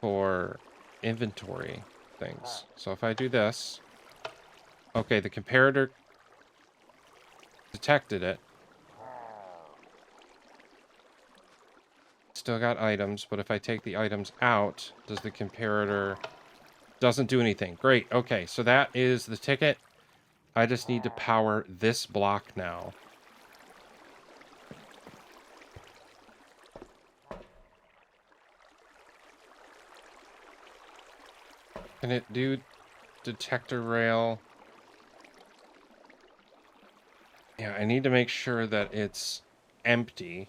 for inventory things. So if I do this, okay, the comparator detected it. Still got items, but if I take the items out, does the comparator... Doesn't do anything. Great. Okay, so that is the ticket. I just need to power this block now. Can it do detector rail? Yeah, I need to make sure that it's empty.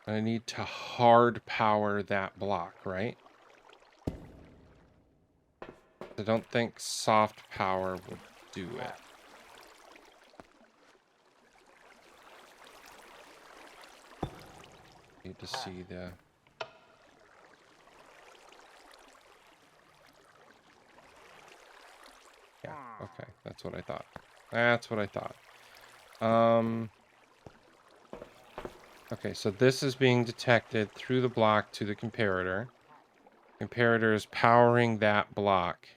I need to hard power that block, right? I don't think soft power would do it. Need to see the... Yeah, okay, that's what I thought. That's what I thought. Okay, so this is being detected through the block to the comparator. Comparator is powering that block,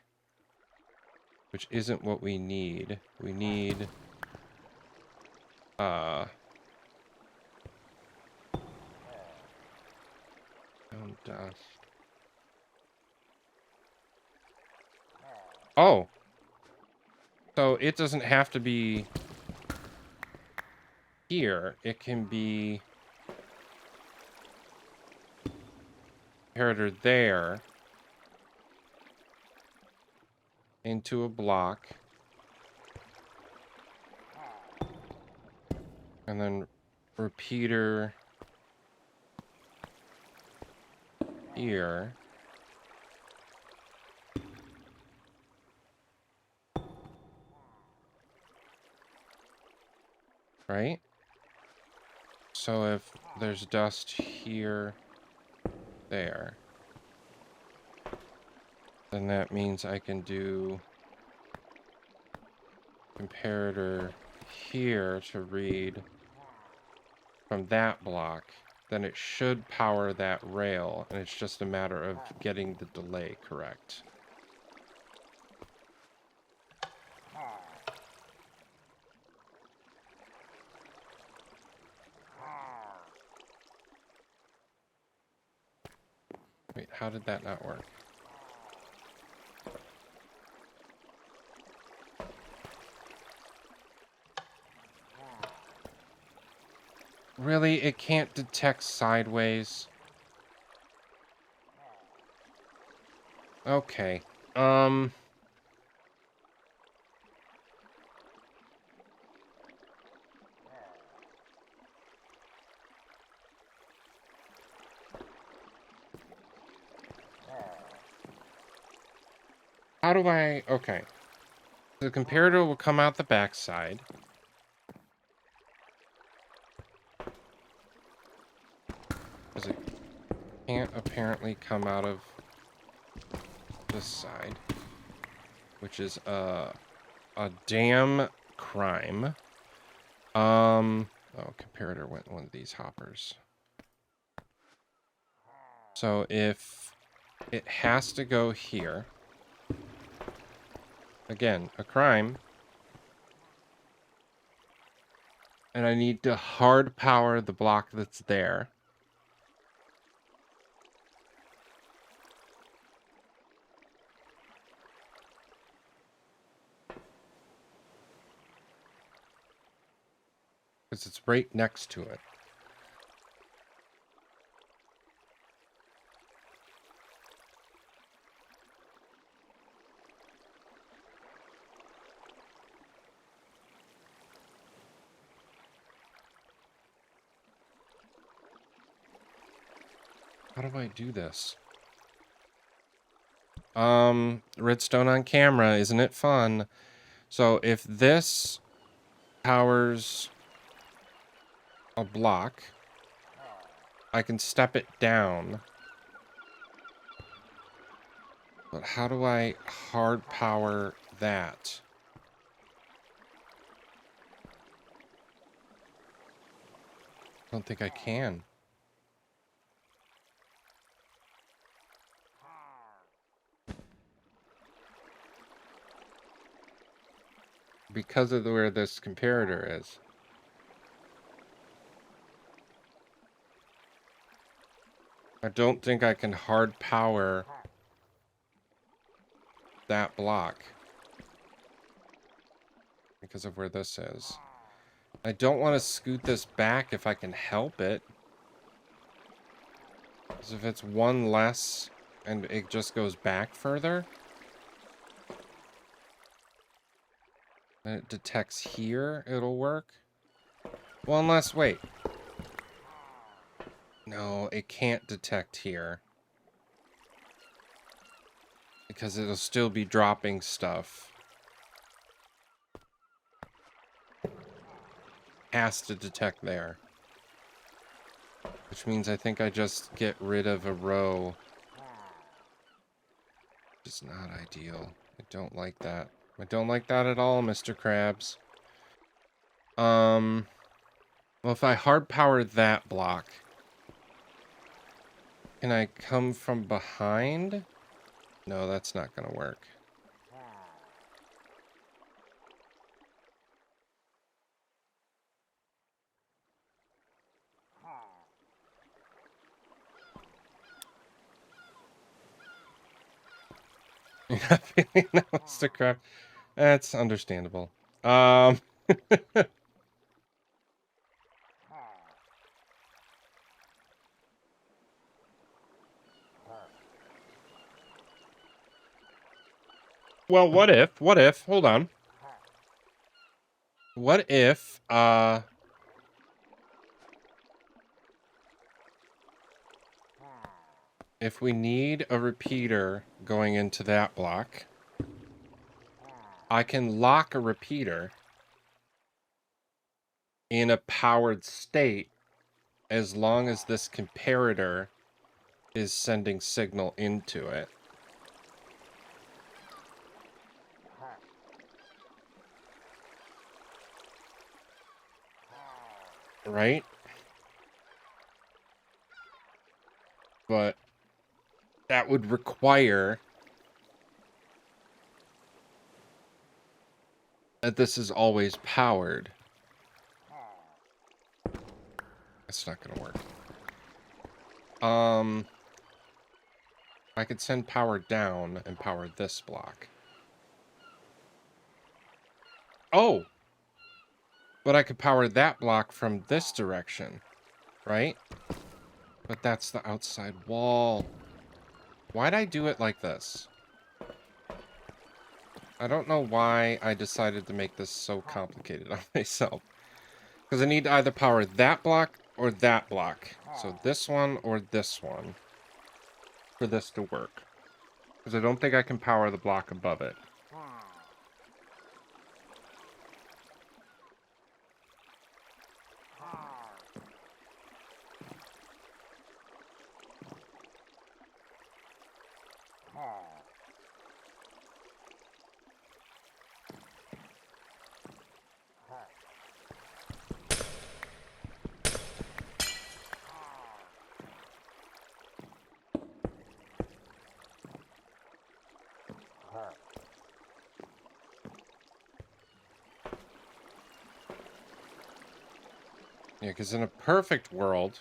which isn't what we need. We need stone dust. Oh, so it doesn't have to be here. It can be comparator there into a block, and then repeater here. Right? So if there's dust here, there, then that means I can do comparator here to read from that block. Then it should power that rail, and it's just a matter of getting the delay correct. Wait, how did that not work? Really? It can't detect sideways? Okay. How do I... Okay. The comparator will come out the backside. Because it can't apparently come out of this side. Which is a damn crime. Oh, comparator went one of these hoppers. So if it has to go here. Again, a crime. And I need to hard power the block that's there. Because it's right next to it. How do I do this? Redstone on camera, isn't it fun? So if this powers a block, I can step it down. But how do I hard power that? I don't think I can. Because of where this comparator is. I don't think I can hard power that block. Because of where this is. I don't want to scoot this back if I can help it. Because if it's one less and it just goes back further. And it detects here, it'll work. Well, unless, wait. No, it can't detect here. Because it'll still be dropping stuff. Has to detect there. Which means I think I just get rid of a row. Which is not ideal. I don't like that. I don't like that at all, Mr. Krabs. Well, if I hard power that block, can I come from behind? No, that's not gonna work. No, Mr. Krabs. That's understandable. Well, what if, hold on. What if we need a repeater going into that block, I can lock a repeater in a powered state as long as this comparator is sending signal into it. Right? But that would require that this is always powered. It's not gonna work. I could send power down and power this block. Oh! But I could power that block from this direction. right? But that's the outside wall. Why'd I do it like this? I don't know why I decided to make this so complicated on myself. Because I need to either power that block or that block. So this one or this one for this to work. Because I don't think I can power the block above it. Yeah, because in a perfect world,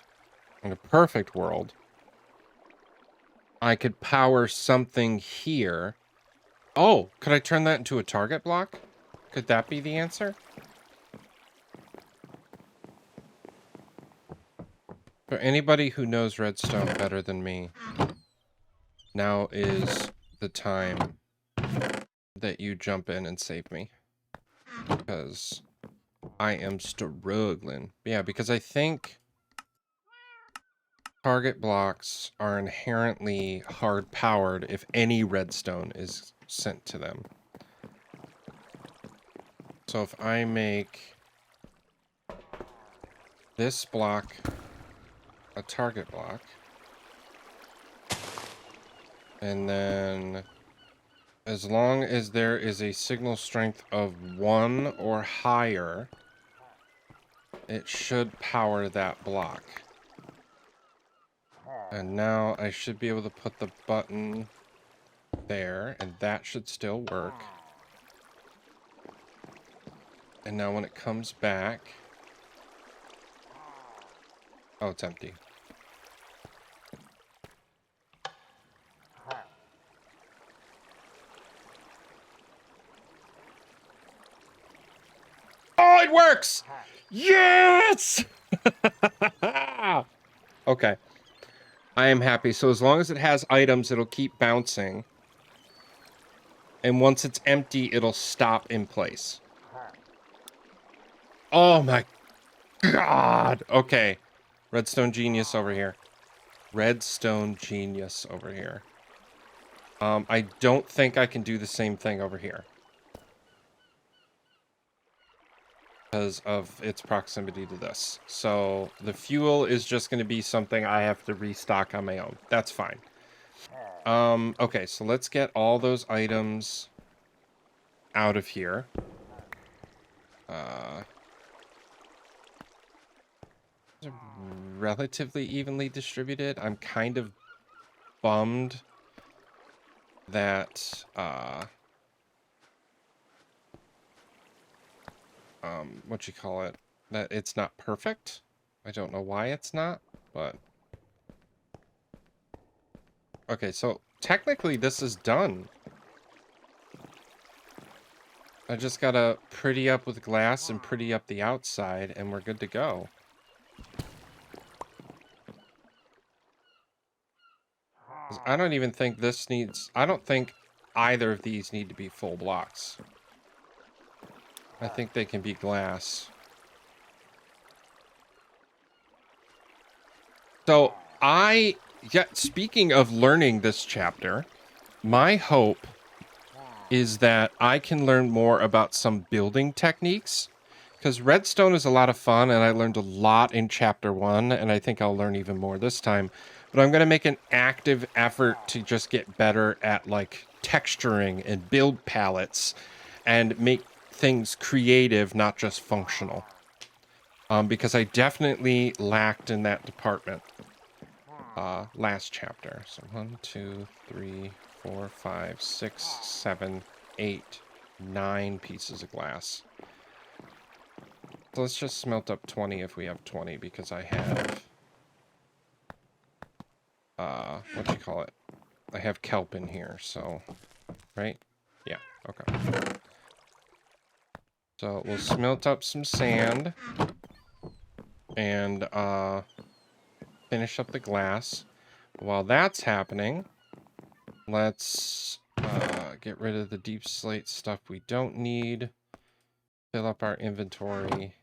I could power something here. Oh, could I turn that into a target block? Could that be the answer? For anybody who knows redstone better than me, now is the time that you jump in and save me. Because I am struggling. Yeah, because I think target blocks are inherently hard powered if any redstone is sent to them. So if I make this block a target block, and then as long as there is a signal strength of 1 or higher, it should power that block. And now I should be able to put the button there, and that should still work. And now when it comes back... Oh, it's empty. Oh, it works! Yes! Okay. I am happy. So as long as it has items, it'll keep bouncing. And once it's empty, it'll stop in place. Oh my god! Okay. Redstone genius over here. Redstone genius over here. I don't think I can do the same thing over here. Because of its proximity to this. So the fuel is just going to be something I have to restock on my own. That's fine. Okay, so let's get all those items out of here. Relatively evenly distributed. I'm kind of bummed that what you call it, that it's not perfect. I don't know why it's not, but okay, so technically this is done. I just gotta pretty up with glass and pretty up the outside and we're good to go. I don't even think this needs... I don't think either of these need to be full blocks. I think they can be glass. So, speaking of learning this chapter, my hope is that I can learn more about some building techniques. Because redstone is a lot of fun, and I learned a lot in chapter 1, and I think I'll learn even more this time. But I'm going to make an active effort to just get better at, like, texturing and build palettes and make things creative, not just functional. Because I definitely lacked in that department last chapter. So 1, 2, 3, 4, 5, 6, 7, 8, 9 pieces of glass. So let's just smelt up 20 if we have 20, because I have... what do you call it? I have kelp in here, so... Right? Yeah, okay. So we'll smelt up some sand. And, finish up the glass. While that's happening, let's get rid of the deep slate stuff we don't need. Fill up our inventory.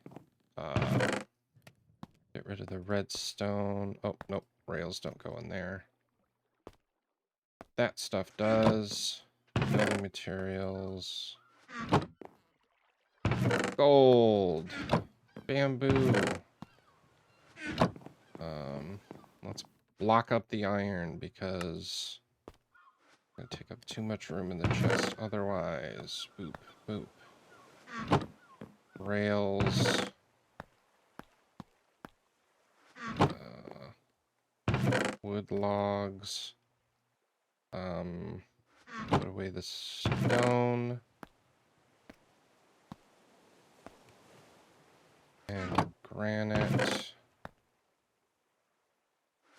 Get rid of the redstone. Oh, nope. Rails don't go in there. That stuff does. Building materials. Gold. Bamboo. Let's block up the iron because it's going to take up too much room in the chest otherwise. Boop, boop. Rails. Wood logs. Put away the stone. And granite.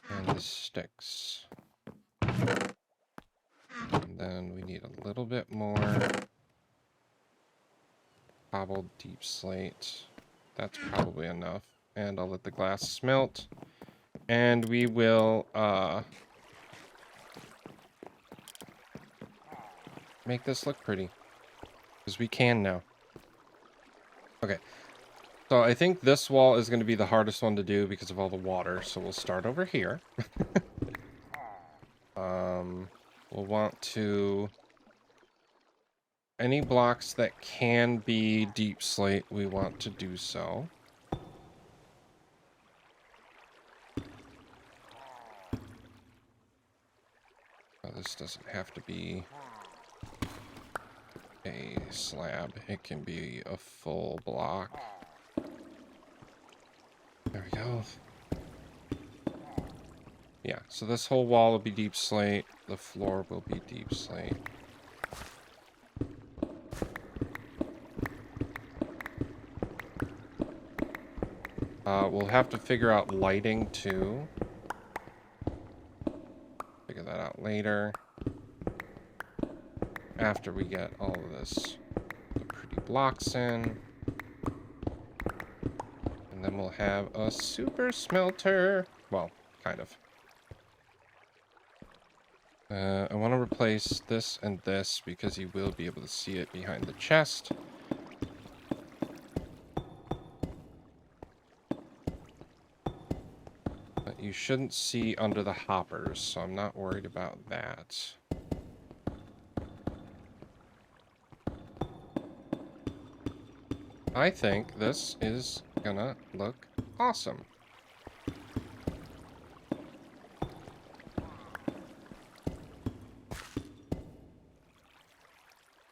And the sticks. And then we need a little bit more cobbled deep slate. That's probably enough. And I'll let the glass smelt. And we will make this look pretty. Because we can now. Okay. So I think this wall is going to be the hardest one to do because of all the water. So we'll start over here. We'll want to... Any blocks that can be deep slate, we want to do so. This doesn't have to be a slab. It can be a full block. There we go. Yeah, so this whole wall will be deep slate. The floor will be deep slate. We'll have to figure out lighting too. Figure that out later. After we get all of this, the pretty blocks in. And then we'll have a super smelter. Well, kind of. I want to replace this and this because you will be able to see it behind the chest. But you shouldn't see under the hoppers, so I'm not worried about that. I think this is gonna look awesome.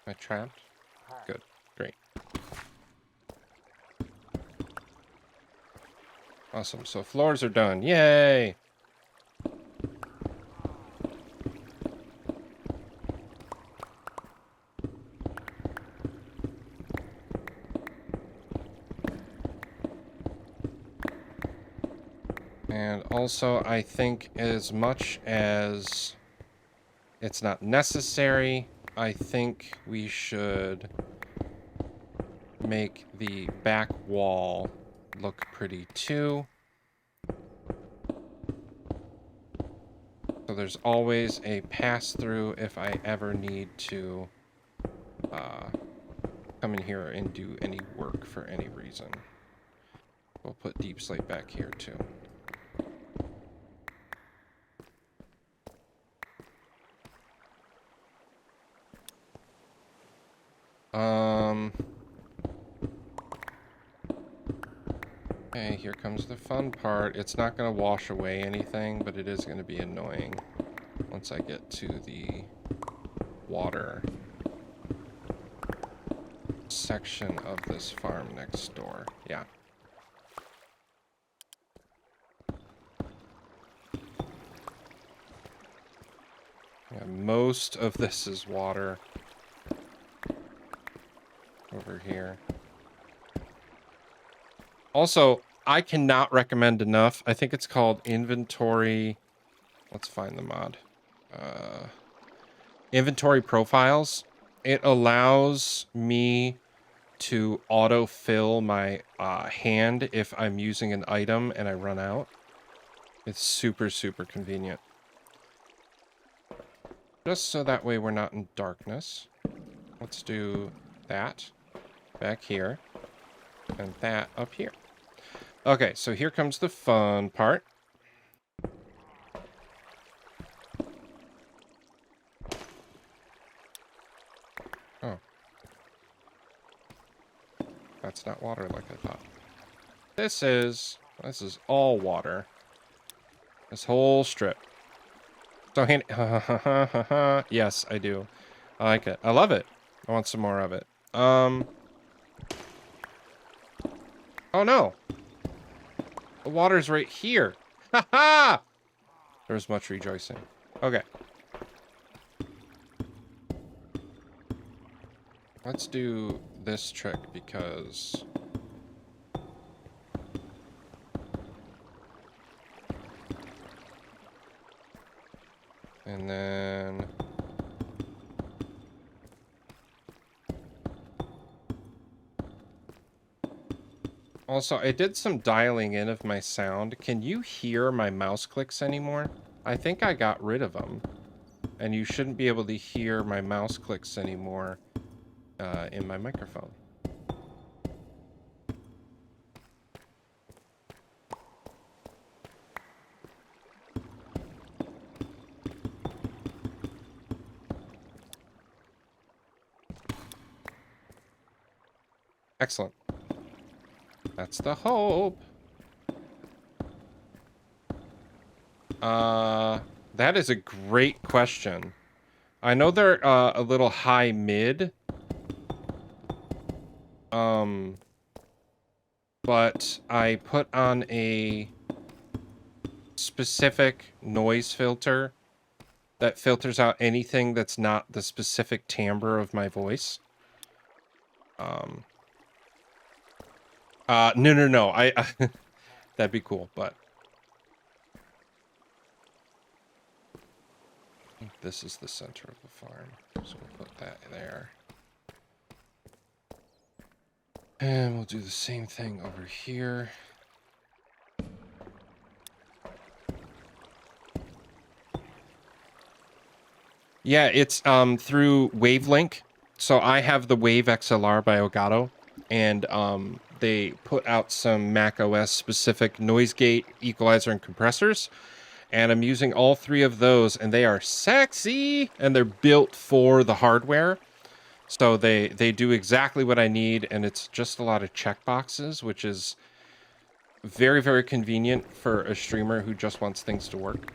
Am I trapped? Good. Great. Awesome. So floors are done. Yay! And also, I think as much as it's not necessary, I think we should make the back wall look pretty too. So there's always a pass-through if I ever need to come in here and do any work for any reason. We'll put deep slate back here too. Okay, here comes the fun part. It's not going to wash away anything, but it is going to be annoying once I get to the water section of this farm next door. Yeah. Yeah, most of this is water over here. Also, I cannot recommend enough. I think it's called Inventory. Let's find the mod. Inventory Profiles. It allows me to autofill my hand if I'm using an item and I run out. It's super, super convenient. Just so that way we're not in darkness. Let's do that back here and that up here. Okay, so here comes the fun part. Oh. That's not water like I thought. This is all water. This whole strip. So handy. Yes, I do. I like it. I love it. I want some more of it. Oh no. The water's right here. Ha ha! There was much rejoicing. Okay. Let's do this trick because... And then... Also, I did some dialing in of my sound. Can you hear my mouse clicks anymore? I think I got rid of them. And you shouldn't be able to hear my mouse clicks anymore in my microphone. Excellent. That's the hope. That is a great question. I know they're a little high mid. But I put on a specific noise filter that filters out anything that's not the specific timbre of my voice. No. I that'd be cool, but I think this is the center of the farm. So we'll put that there. And we'll do the same thing over here. Yeah, it's through Wavelink. So I have the Wave XLR by Elgato, and they put out some Mac OS specific noise gate, equalizer, and compressors. And I'm using all three of those, and they are sexy, and they're built for the hardware. So they do exactly what I need, and it's just a lot of checkboxes, which is very, very convenient for a streamer who just wants things to work.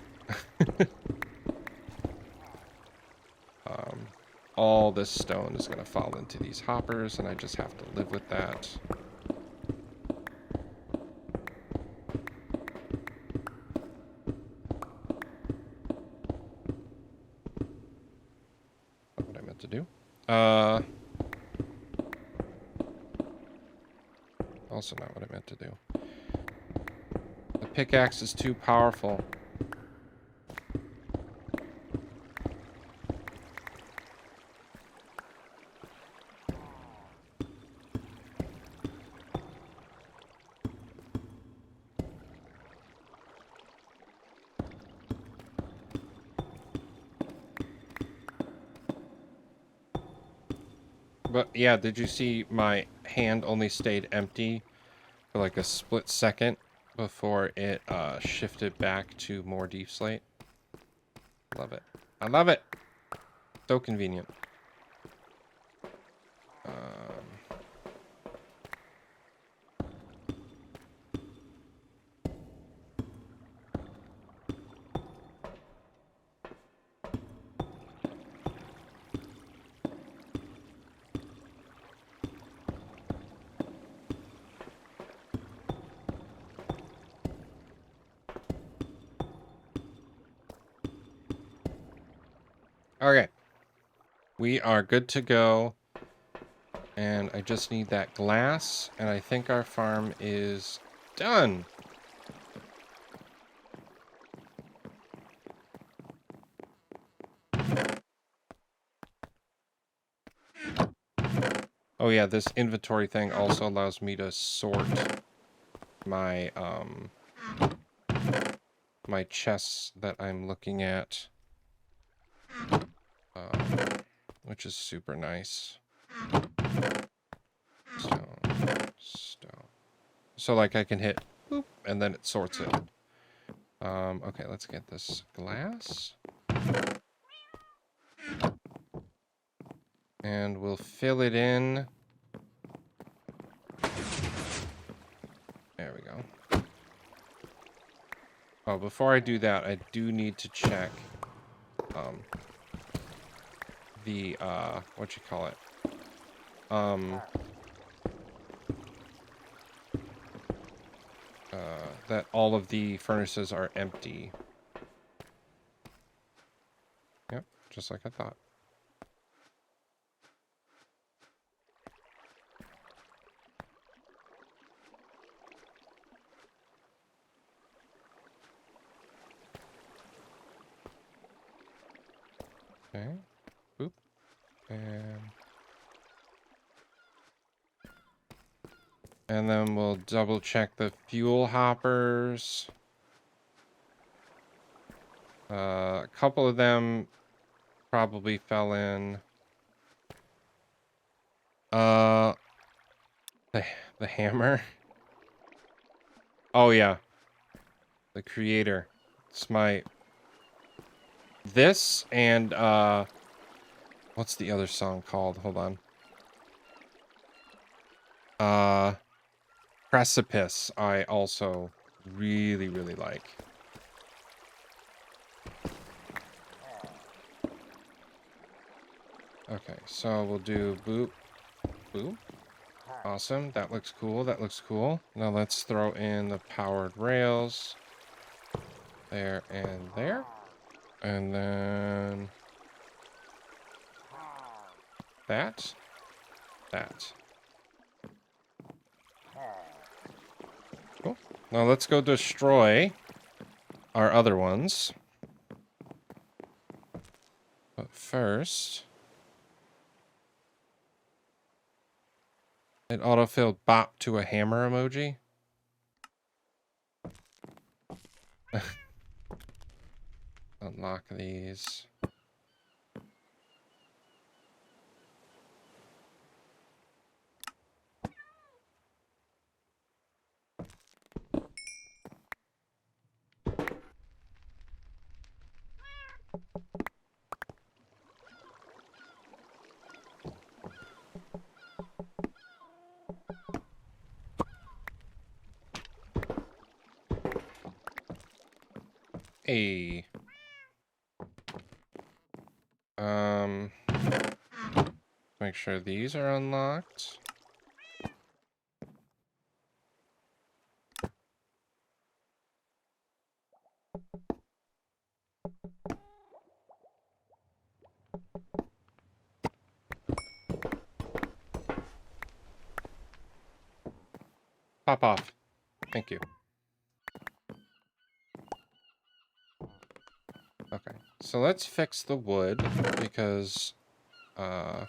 All this stone is going to fall into these hoppers, and I just have to live with that. Not what I meant to do. Also not what I meant to do. The pickaxe is too powerful. But yeah, did you see my hand only stayed empty for like a split second before it shifted back to more deep slate? Love it. I love it. So convenient. Okay. We are good to go. And I just need that glass, and I think our farm is done. Oh yeah, this inventory thing also allows me to sort my my chests that I'm looking at, which is super nice. Stone. So like I can hit boop, and then it sorts it. Okay, let's get this glass. And we'll fill it in. There we go. Oh, before I do that, I do need to check the what you call it? That all of the furnaces are empty. Yep, just like I thought. Okay. Boop. And then we'll double check the fuel hoppers. A couple of them probably fell in. The hammer. Oh yeah. The creator. It's my this and what's the other song called? Hold on. Precipice I also really, really like. Okay, so we'll do boop, boop. Awesome, that looks cool, that looks cool. Now let's throw in the powered rails. There and there. And then that. Cool. Now let's go destroy our other ones. But first, it autofilled bop to a hammer emoji. Unlock these. Hey. Make sure these are unlocked. Pop off. Thank you. Okay, so let's fix the wood because I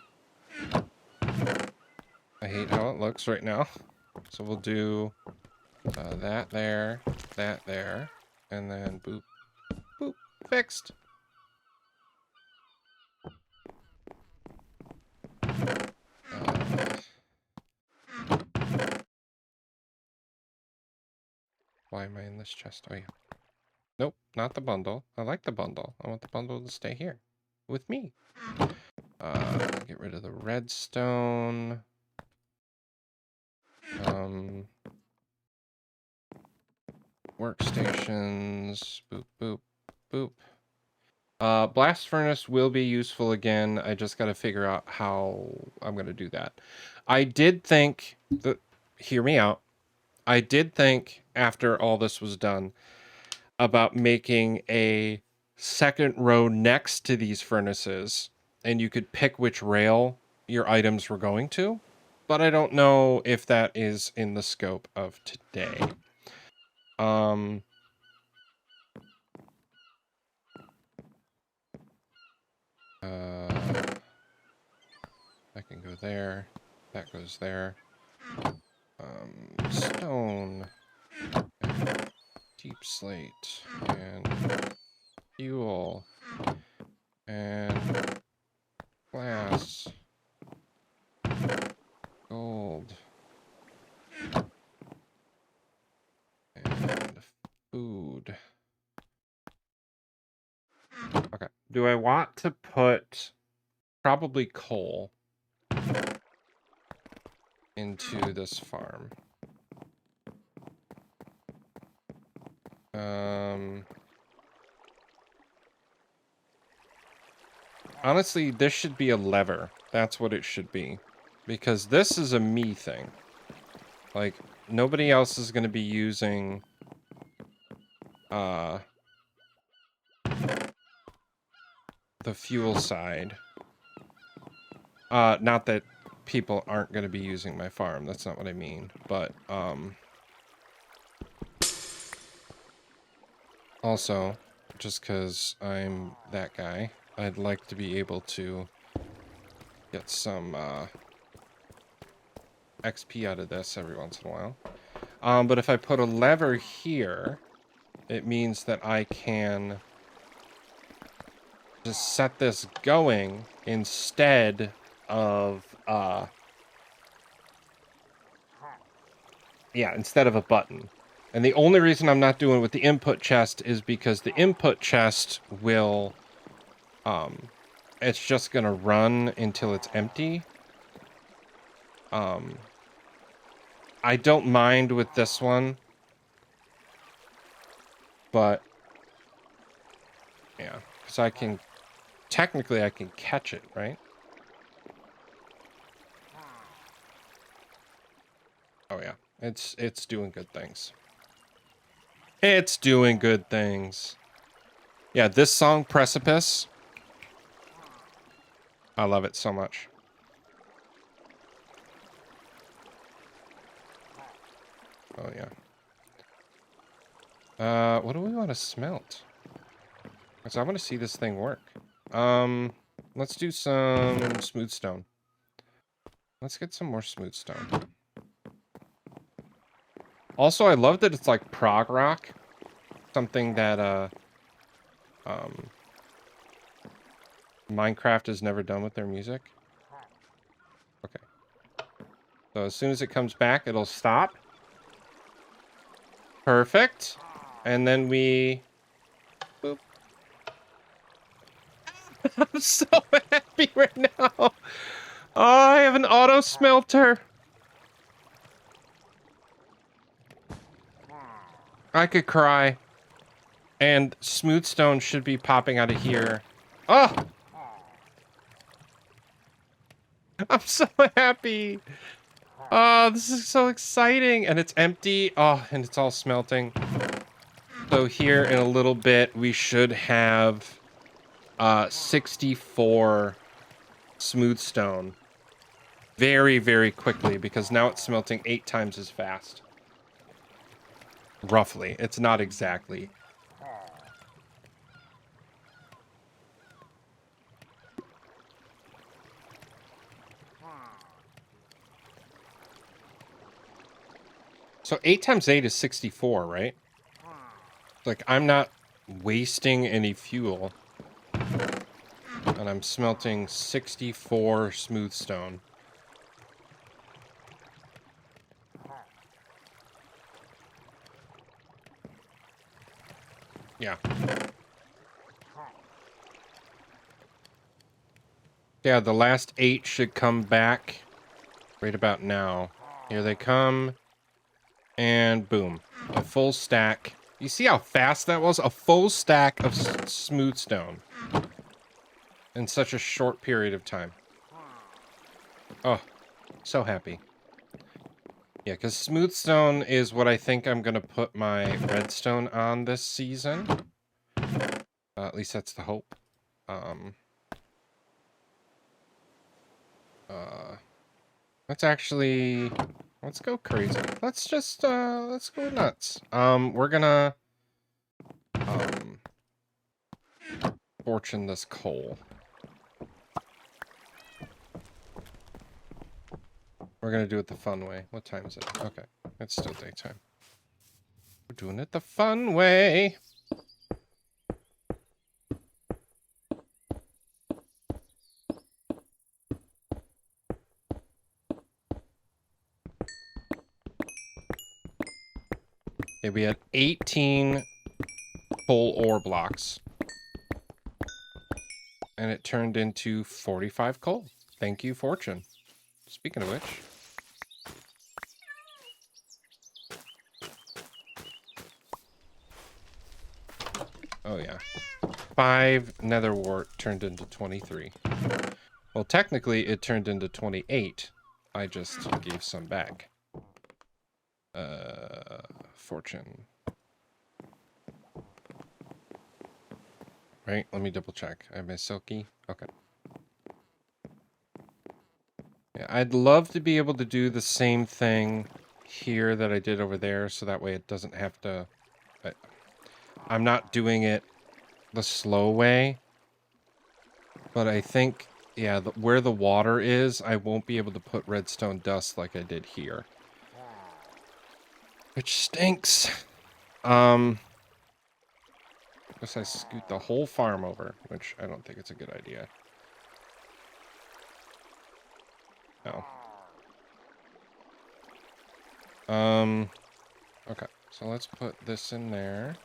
hate how it looks right now. So we'll do that there, and then boop, boop, fixed. Why am I in this chest? Oh yeah. Nope, not the bundle. I like the bundle. I want the bundle to stay here with me. Get rid of the redstone. Workstations. Boop, boop, boop. Blast furnace will be useful again. I just got to figure out how I'm going to do that. I did think that, hear me out. I did think after all this was done about making a second row next to these furnaces, and you could pick which rail your items were going to, but I don't know if that is in the scope of today. I can go there. That goes there. Stone. cheap slate and fuel and glass, gold, and food. Okay. Do I want to put probably coal into this farm? Honestly, this should be a lever. That's what it should be. Because this is a me thing. Like, nobody else is going to be using, the fuel side. Not that people aren't going to be using my farm. That's not what I mean. But, also, just because I'm that guy, I'd like to be able to get some, XP out of this every once in a while. But if I put a lever here, it means that I can just set this going instead of, yeah, instead of a button. And the only reason I'm not doing it with the input chest is because the input chest will, it's just gonna run until it's empty. I don't mind with this one, but yeah, because I can, technically I can catch it, right? Oh yeah, it's doing good things. It's doing good things. Yeah, this song, Precipice, I love it so much. Oh yeah. What do we want to smelt? Because I want to see this thing work. Let's do some smooth stone. Let's get some more smooth stone. Also, I love that it's like prog rock. Something that, Minecraft has never done with their music. Okay. So as soon as it comes back, it'll stop. Perfect. And then we... Boop. I'm so happy right now. Oh, I have an auto smelter. I could cry. And smooth stone should be popping out of here. Oh! I'm so happy. Oh, this is so exciting. And it's empty. Oh, and it's all smelting. So here in a little bit, we should have 64 smooth stone. Very, very quickly, because now it's smelting 8 times as fast. Roughly. It's not exactly. So 8 times 8 is 64, right? Like, I'm not wasting any fuel. And I'm smelting 64 smooth stone. Yeah. Yeah, the last 8 should come back right about now. Here they come. And boom. A full stack. You see how fast that was? A full stack of smooth stone. In such a short period of time. Oh, so happy. Yeah, because smooth stone is what I think I'm going to put my redstone on this season. At least that's the hope. Let's actually... Let's go crazy. Let's just, let's go nuts. We're gonna... fortune this coal. We're gonna do it the fun way. What time is it? Okay, it's still daytime. We're doing it the fun way. Okay, we had 18 full ore blocks. And it turned into 45 coal. Thank you, Fortune. Speaking of which. Oh, yeah. 5 nether wart turned into 23. Well, technically, it turned into 28. I just gave some back. Fortune. Right, let me double check. I have my silky. Okay. Yeah, I'd love to be able to do the same thing here that I did over there, so that way it doesn't have to... I'm not doing it the slow way, but I think, yeah, where the water is, I won't be able to put redstone dust like I did here. Which stinks. Guess I scoot the whole farm over, which I don't think it's a good idea. No. Okay, so let's put this in there.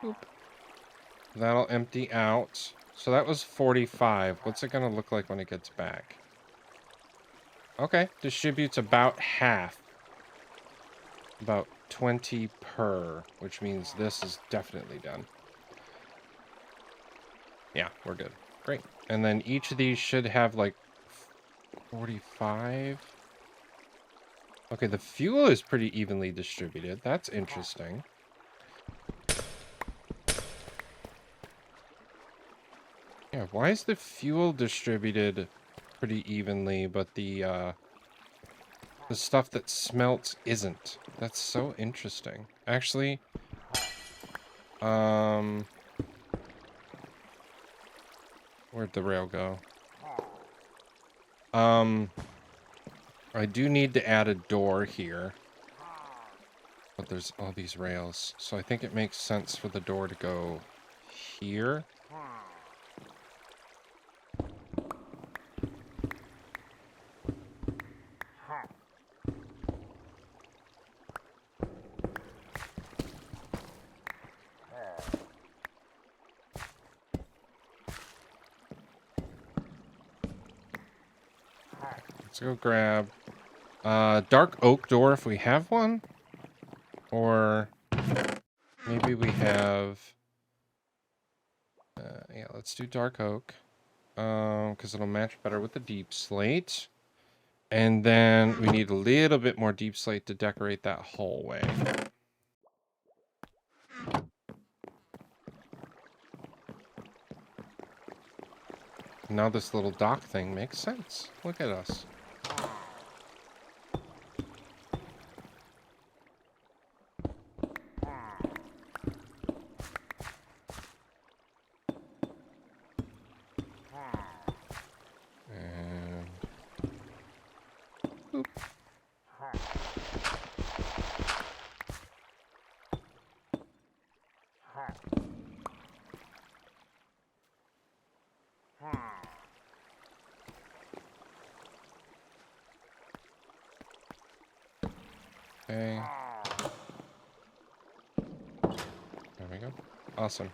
Boop. That'll empty out. So that was 45. What's it gonna look like when it gets back? Okay, distributes about half. About 20 per, which means this is definitely done. Yeah, we're good. Great. And then each of these should have like 45. Okay, the fuel is pretty evenly distributed. That's interesting. Yeah, why is the fuel distributed pretty evenly, but the stuff that smelts isn't? That's so interesting. Actually, where'd the rail go? I do need to add a door here. But there's all these rails. So I think it makes sense for the door to go here. Let's go grab dark oak door if we have one. Or maybe we have... yeah, let's do dark oak. Because it'll match better with the deep slate. And then we need a little bit more deep slate to decorate that hallway. Now this little dock thing makes sense. Look at us. And... boop. Okay. There we go. Awesome.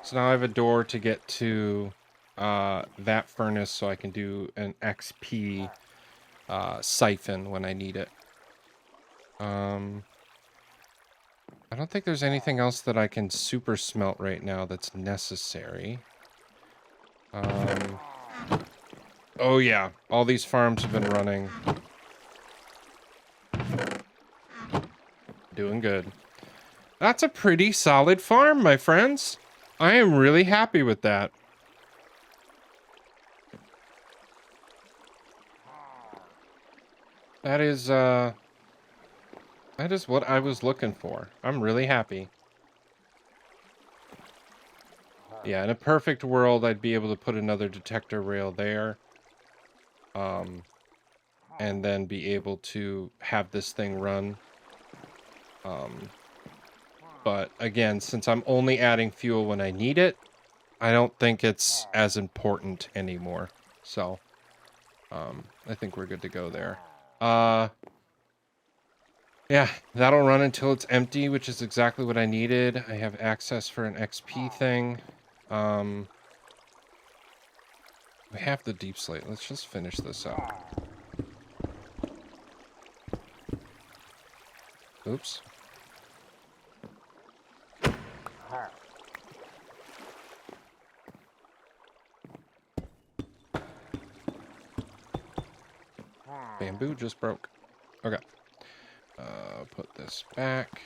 So now I have a door to get to that furnace so I can do an XP siphon when I need it. I don't think there's anything else that I can super smelt right now that's necessary. Oh yeah, all these farms have been running. Doing good. That's a pretty solid farm, my friends. I am really happy with that. That is what I was looking for. I'm really happy. Yeah, in a perfect world, I'd be able to put another detector rail there. And then be able to have this thing run. But again, since I'm only adding fuel when I need it, I don't think it's as important anymore. So, I think we're good to go there. Yeah, that'll run until it's empty, which is exactly what I needed. I have access for an XP thing. We have the deep slate. Let's just finish this up. Oops. Bamboo just broke. Okay. Put this back.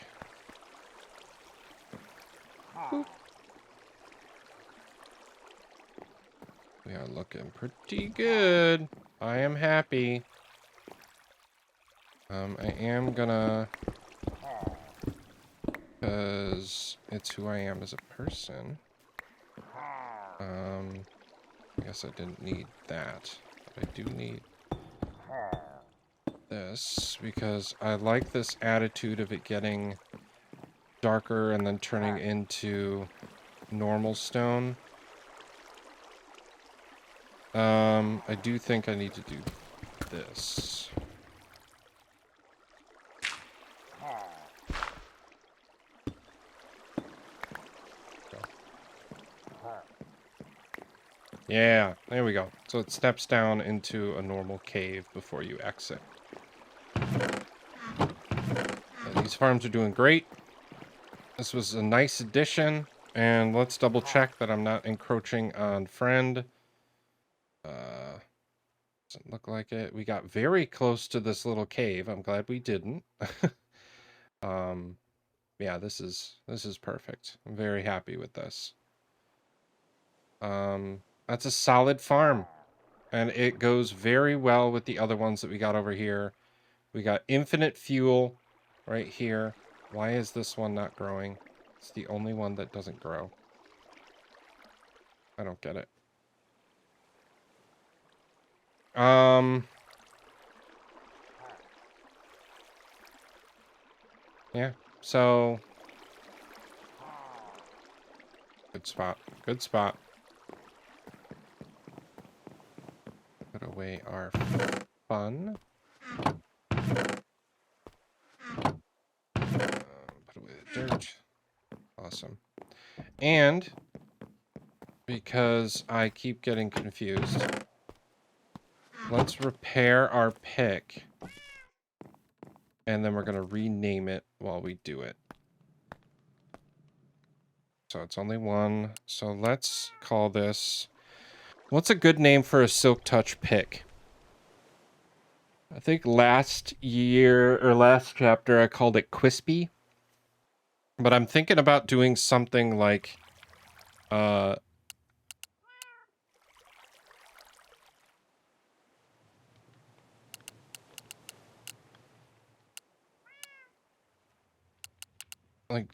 Boop. We are looking pretty good. I am happy. I am gonna... because it's who I am as a person. I guess I didn't need that. But I do need this, because I like this attitude of it getting darker and then turning into normal stone. I do think I need to do this. Yeah, there we go. So it steps down into a normal cave before you exit. These farms are doing great. This was a nice addition. And let's double check that I'm not encroaching on friend. Doesn't look like it. We got very close to this little cave. I'm glad we didn't. Yeah, this is perfect. I'm very happy with this. That's a solid farm. And it goes very well with the other ones that we got over here. We got infinite fuel right here. Why is this one not growing? It's the only one that doesn't grow. I don't get it. Yeah, so... good spot. Good spot. Put away our fun. Put away the dirt. Awesome. And because I keep getting confused, let's repair our pick. And then we're going to rename it while we do it. So it's only one. So let's call this... what's a good name for a Silk Touch pick? I think last year, or last chapter, I called it Quispy. But I'm thinking about doing something like... like...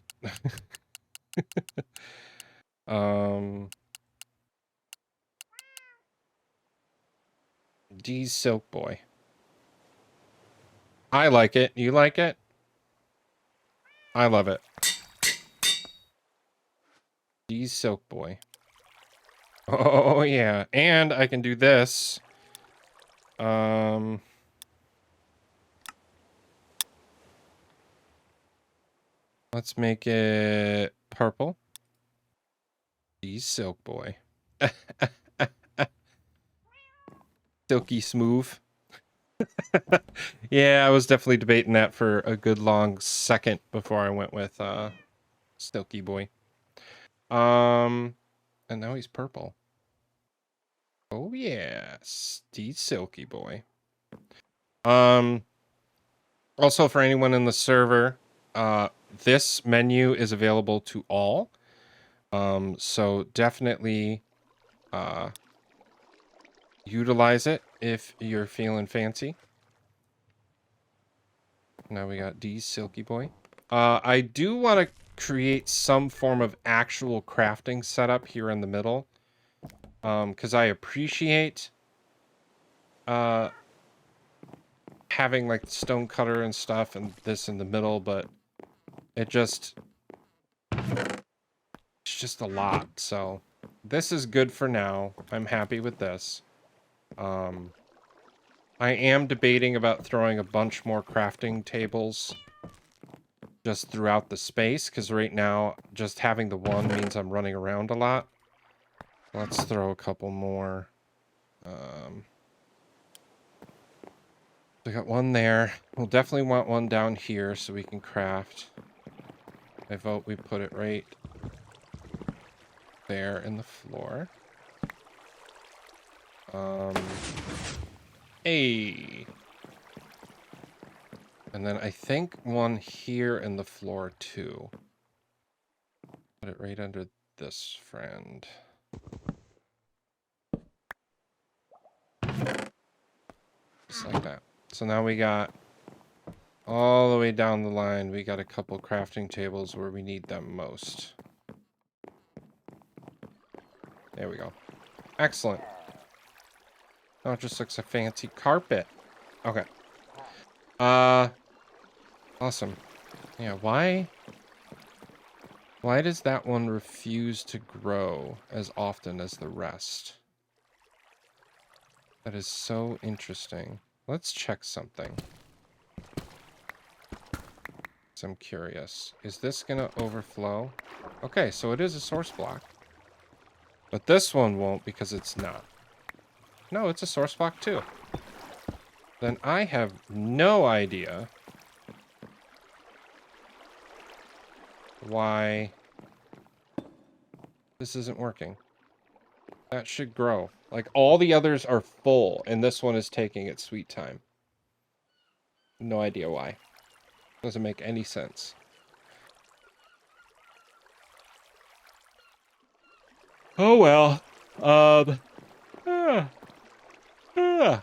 D's Silk Boy. I like it. You like it? I love it. D's Silk Boy. Oh, yeah. And I can do this. Let's make it purple. D's Silk Boy. Silky smooth. Yeah, I was definitely debating that for a good long second before I went with Silky Boy. And now he's purple. Oh yeah, Steve Silky Boy. Also for anyone in the server, this menu is available to all. So definitely utilize it if you're feeling fancy. Now we got D's Silky Boy. I do want to create some form of actual crafting setup here in the middle. Because I appreciate having like stone cutter and stuff and this in the middle, but it just just a lot. So this is good for now. I'm happy with this. I am debating about throwing a bunch more crafting tables just throughout the space, because right now just having the one means I'm running around a lot. Let's throw a couple more. I got one there. We'll definitely want one down here so we can craft. I vote we put it right there in the floor. Hey. And then I think one here in the floor too. Put it right under this friend. Just like that. So now we got all the way down the line, we got a couple crafting tables where we need them most. There we go. Excellent. Now it just looks a fancy carpet. Okay. Awesome. Yeah, why does that one refuse to grow as often as the rest? That is so interesting. Let's check something. So I'm curious. Is this gonna overflow? Okay, so it is a source block. But this one won't because it's not. No, it's a source block too. Then I have no idea why this isn't working. That should grow. Like, all the others are full, and this one is taking its sweet time. No idea why. Doesn't make any sense. Oh well. Cool.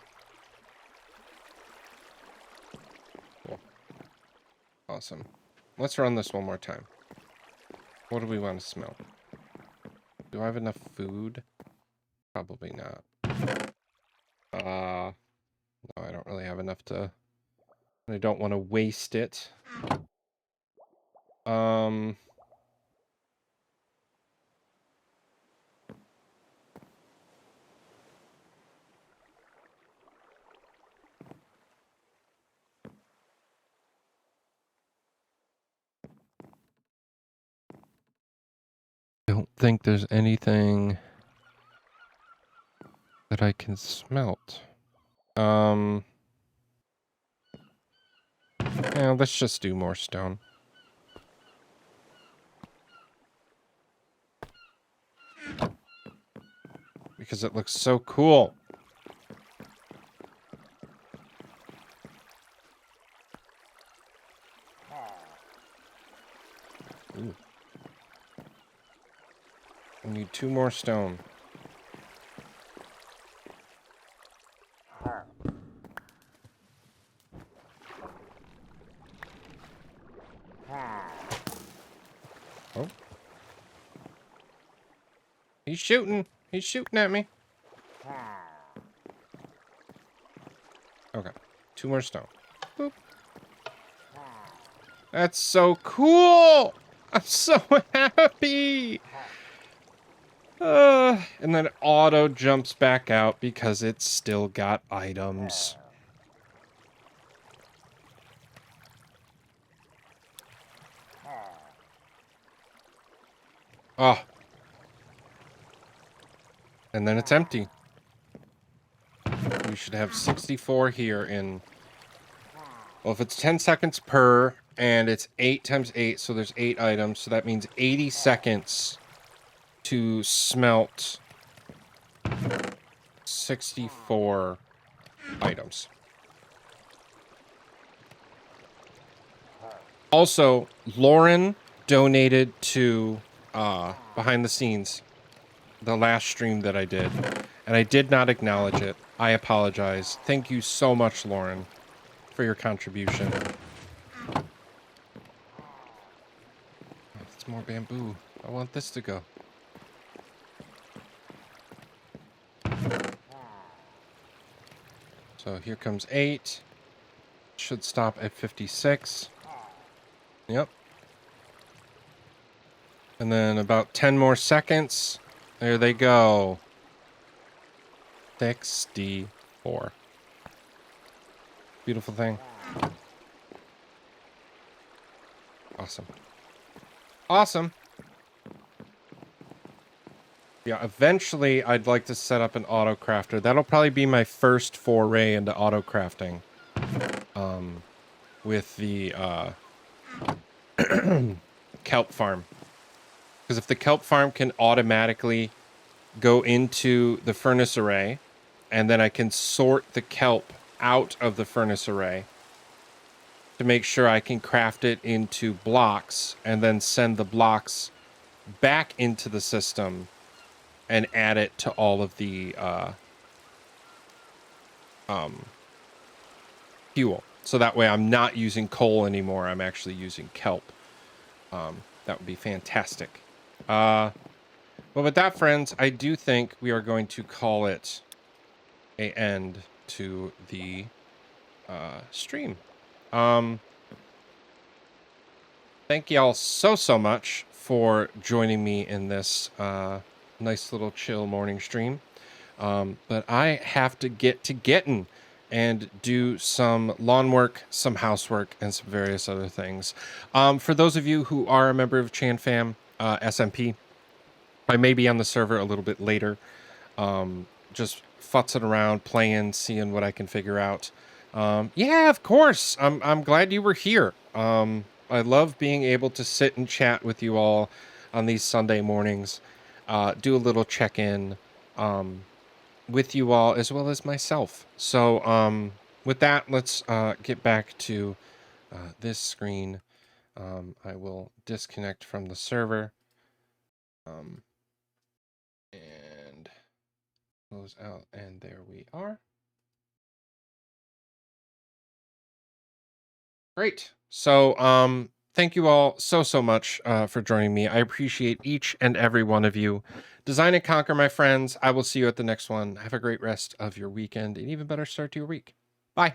Awesome. Let's run this one more time. What do we want to smell? Do I have enough food? Probably not. No, I don't really have enough to... I don't want to waste it. Don't think there's anything that I can smelt. Yeah, let's just do more stone. Because it looks so cool. Ooh. I need 2 more stone. Oh. He's shooting. He's shooting at me. Okay. 2 more stone. Boop. That's so cool! I'm so happy! And then auto jumps back out because it's still got items. Oh. And then it's empty. We should have 64 here in... Well, if it's 10 seconds per, and it's 8 times 8, so there's 8 items, so that means 80 seconds to smelt 64 items. Also, Lauren donated to Behind the Scenes, the last stream that I did, and I did not acknowledge it. I apologize. Thank you so much, Lauren, for your contribution. It's more bamboo. I want this to go. So here comes 8. Should stop at 56. Yep. And then about 10 more seconds. There they go. 64. Beautiful thing. Awesome. Awesome. Yeah, eventually I'd like to set up an auto crafter. That'll probably be my first foray into auto crafting. With the kelp farm. Because if the kelp farm can automatically go into the furnace array, and then I can sort the kelp out of the furnace array to make sure I can craft it into blocks and then send the blocks back into the system and add it to all of the fuel. So that way I'm not using coal anymore. I'm actually using kelp. That would be fantastic. Well, with that, friends, I do think we are going to call it an end to the stream. Thank y'all so much for joining me in this nice little chill morning stream. But I have to get to getting and do some lawn work, some housework, and some various other things. For those of you who are a member of ChanFam SMP, I may be on the server a little bit later, just futzing around, playing, seeing what I can figure out. Yeah, of course. I'm glad you were here. I love being able to sit and chat with you all on these Sunday mornings, do a little check-in with you all as well as myself. So with that, let's get back to this screen. I will disconnect from the server and close out, and there we are. Great. So thank you all so much for joining me. I appreciate each and every one of you. Design and conquer, my friends. I will see you at the next one. Have a great rest of your weekend, and even better start to your week. Bye.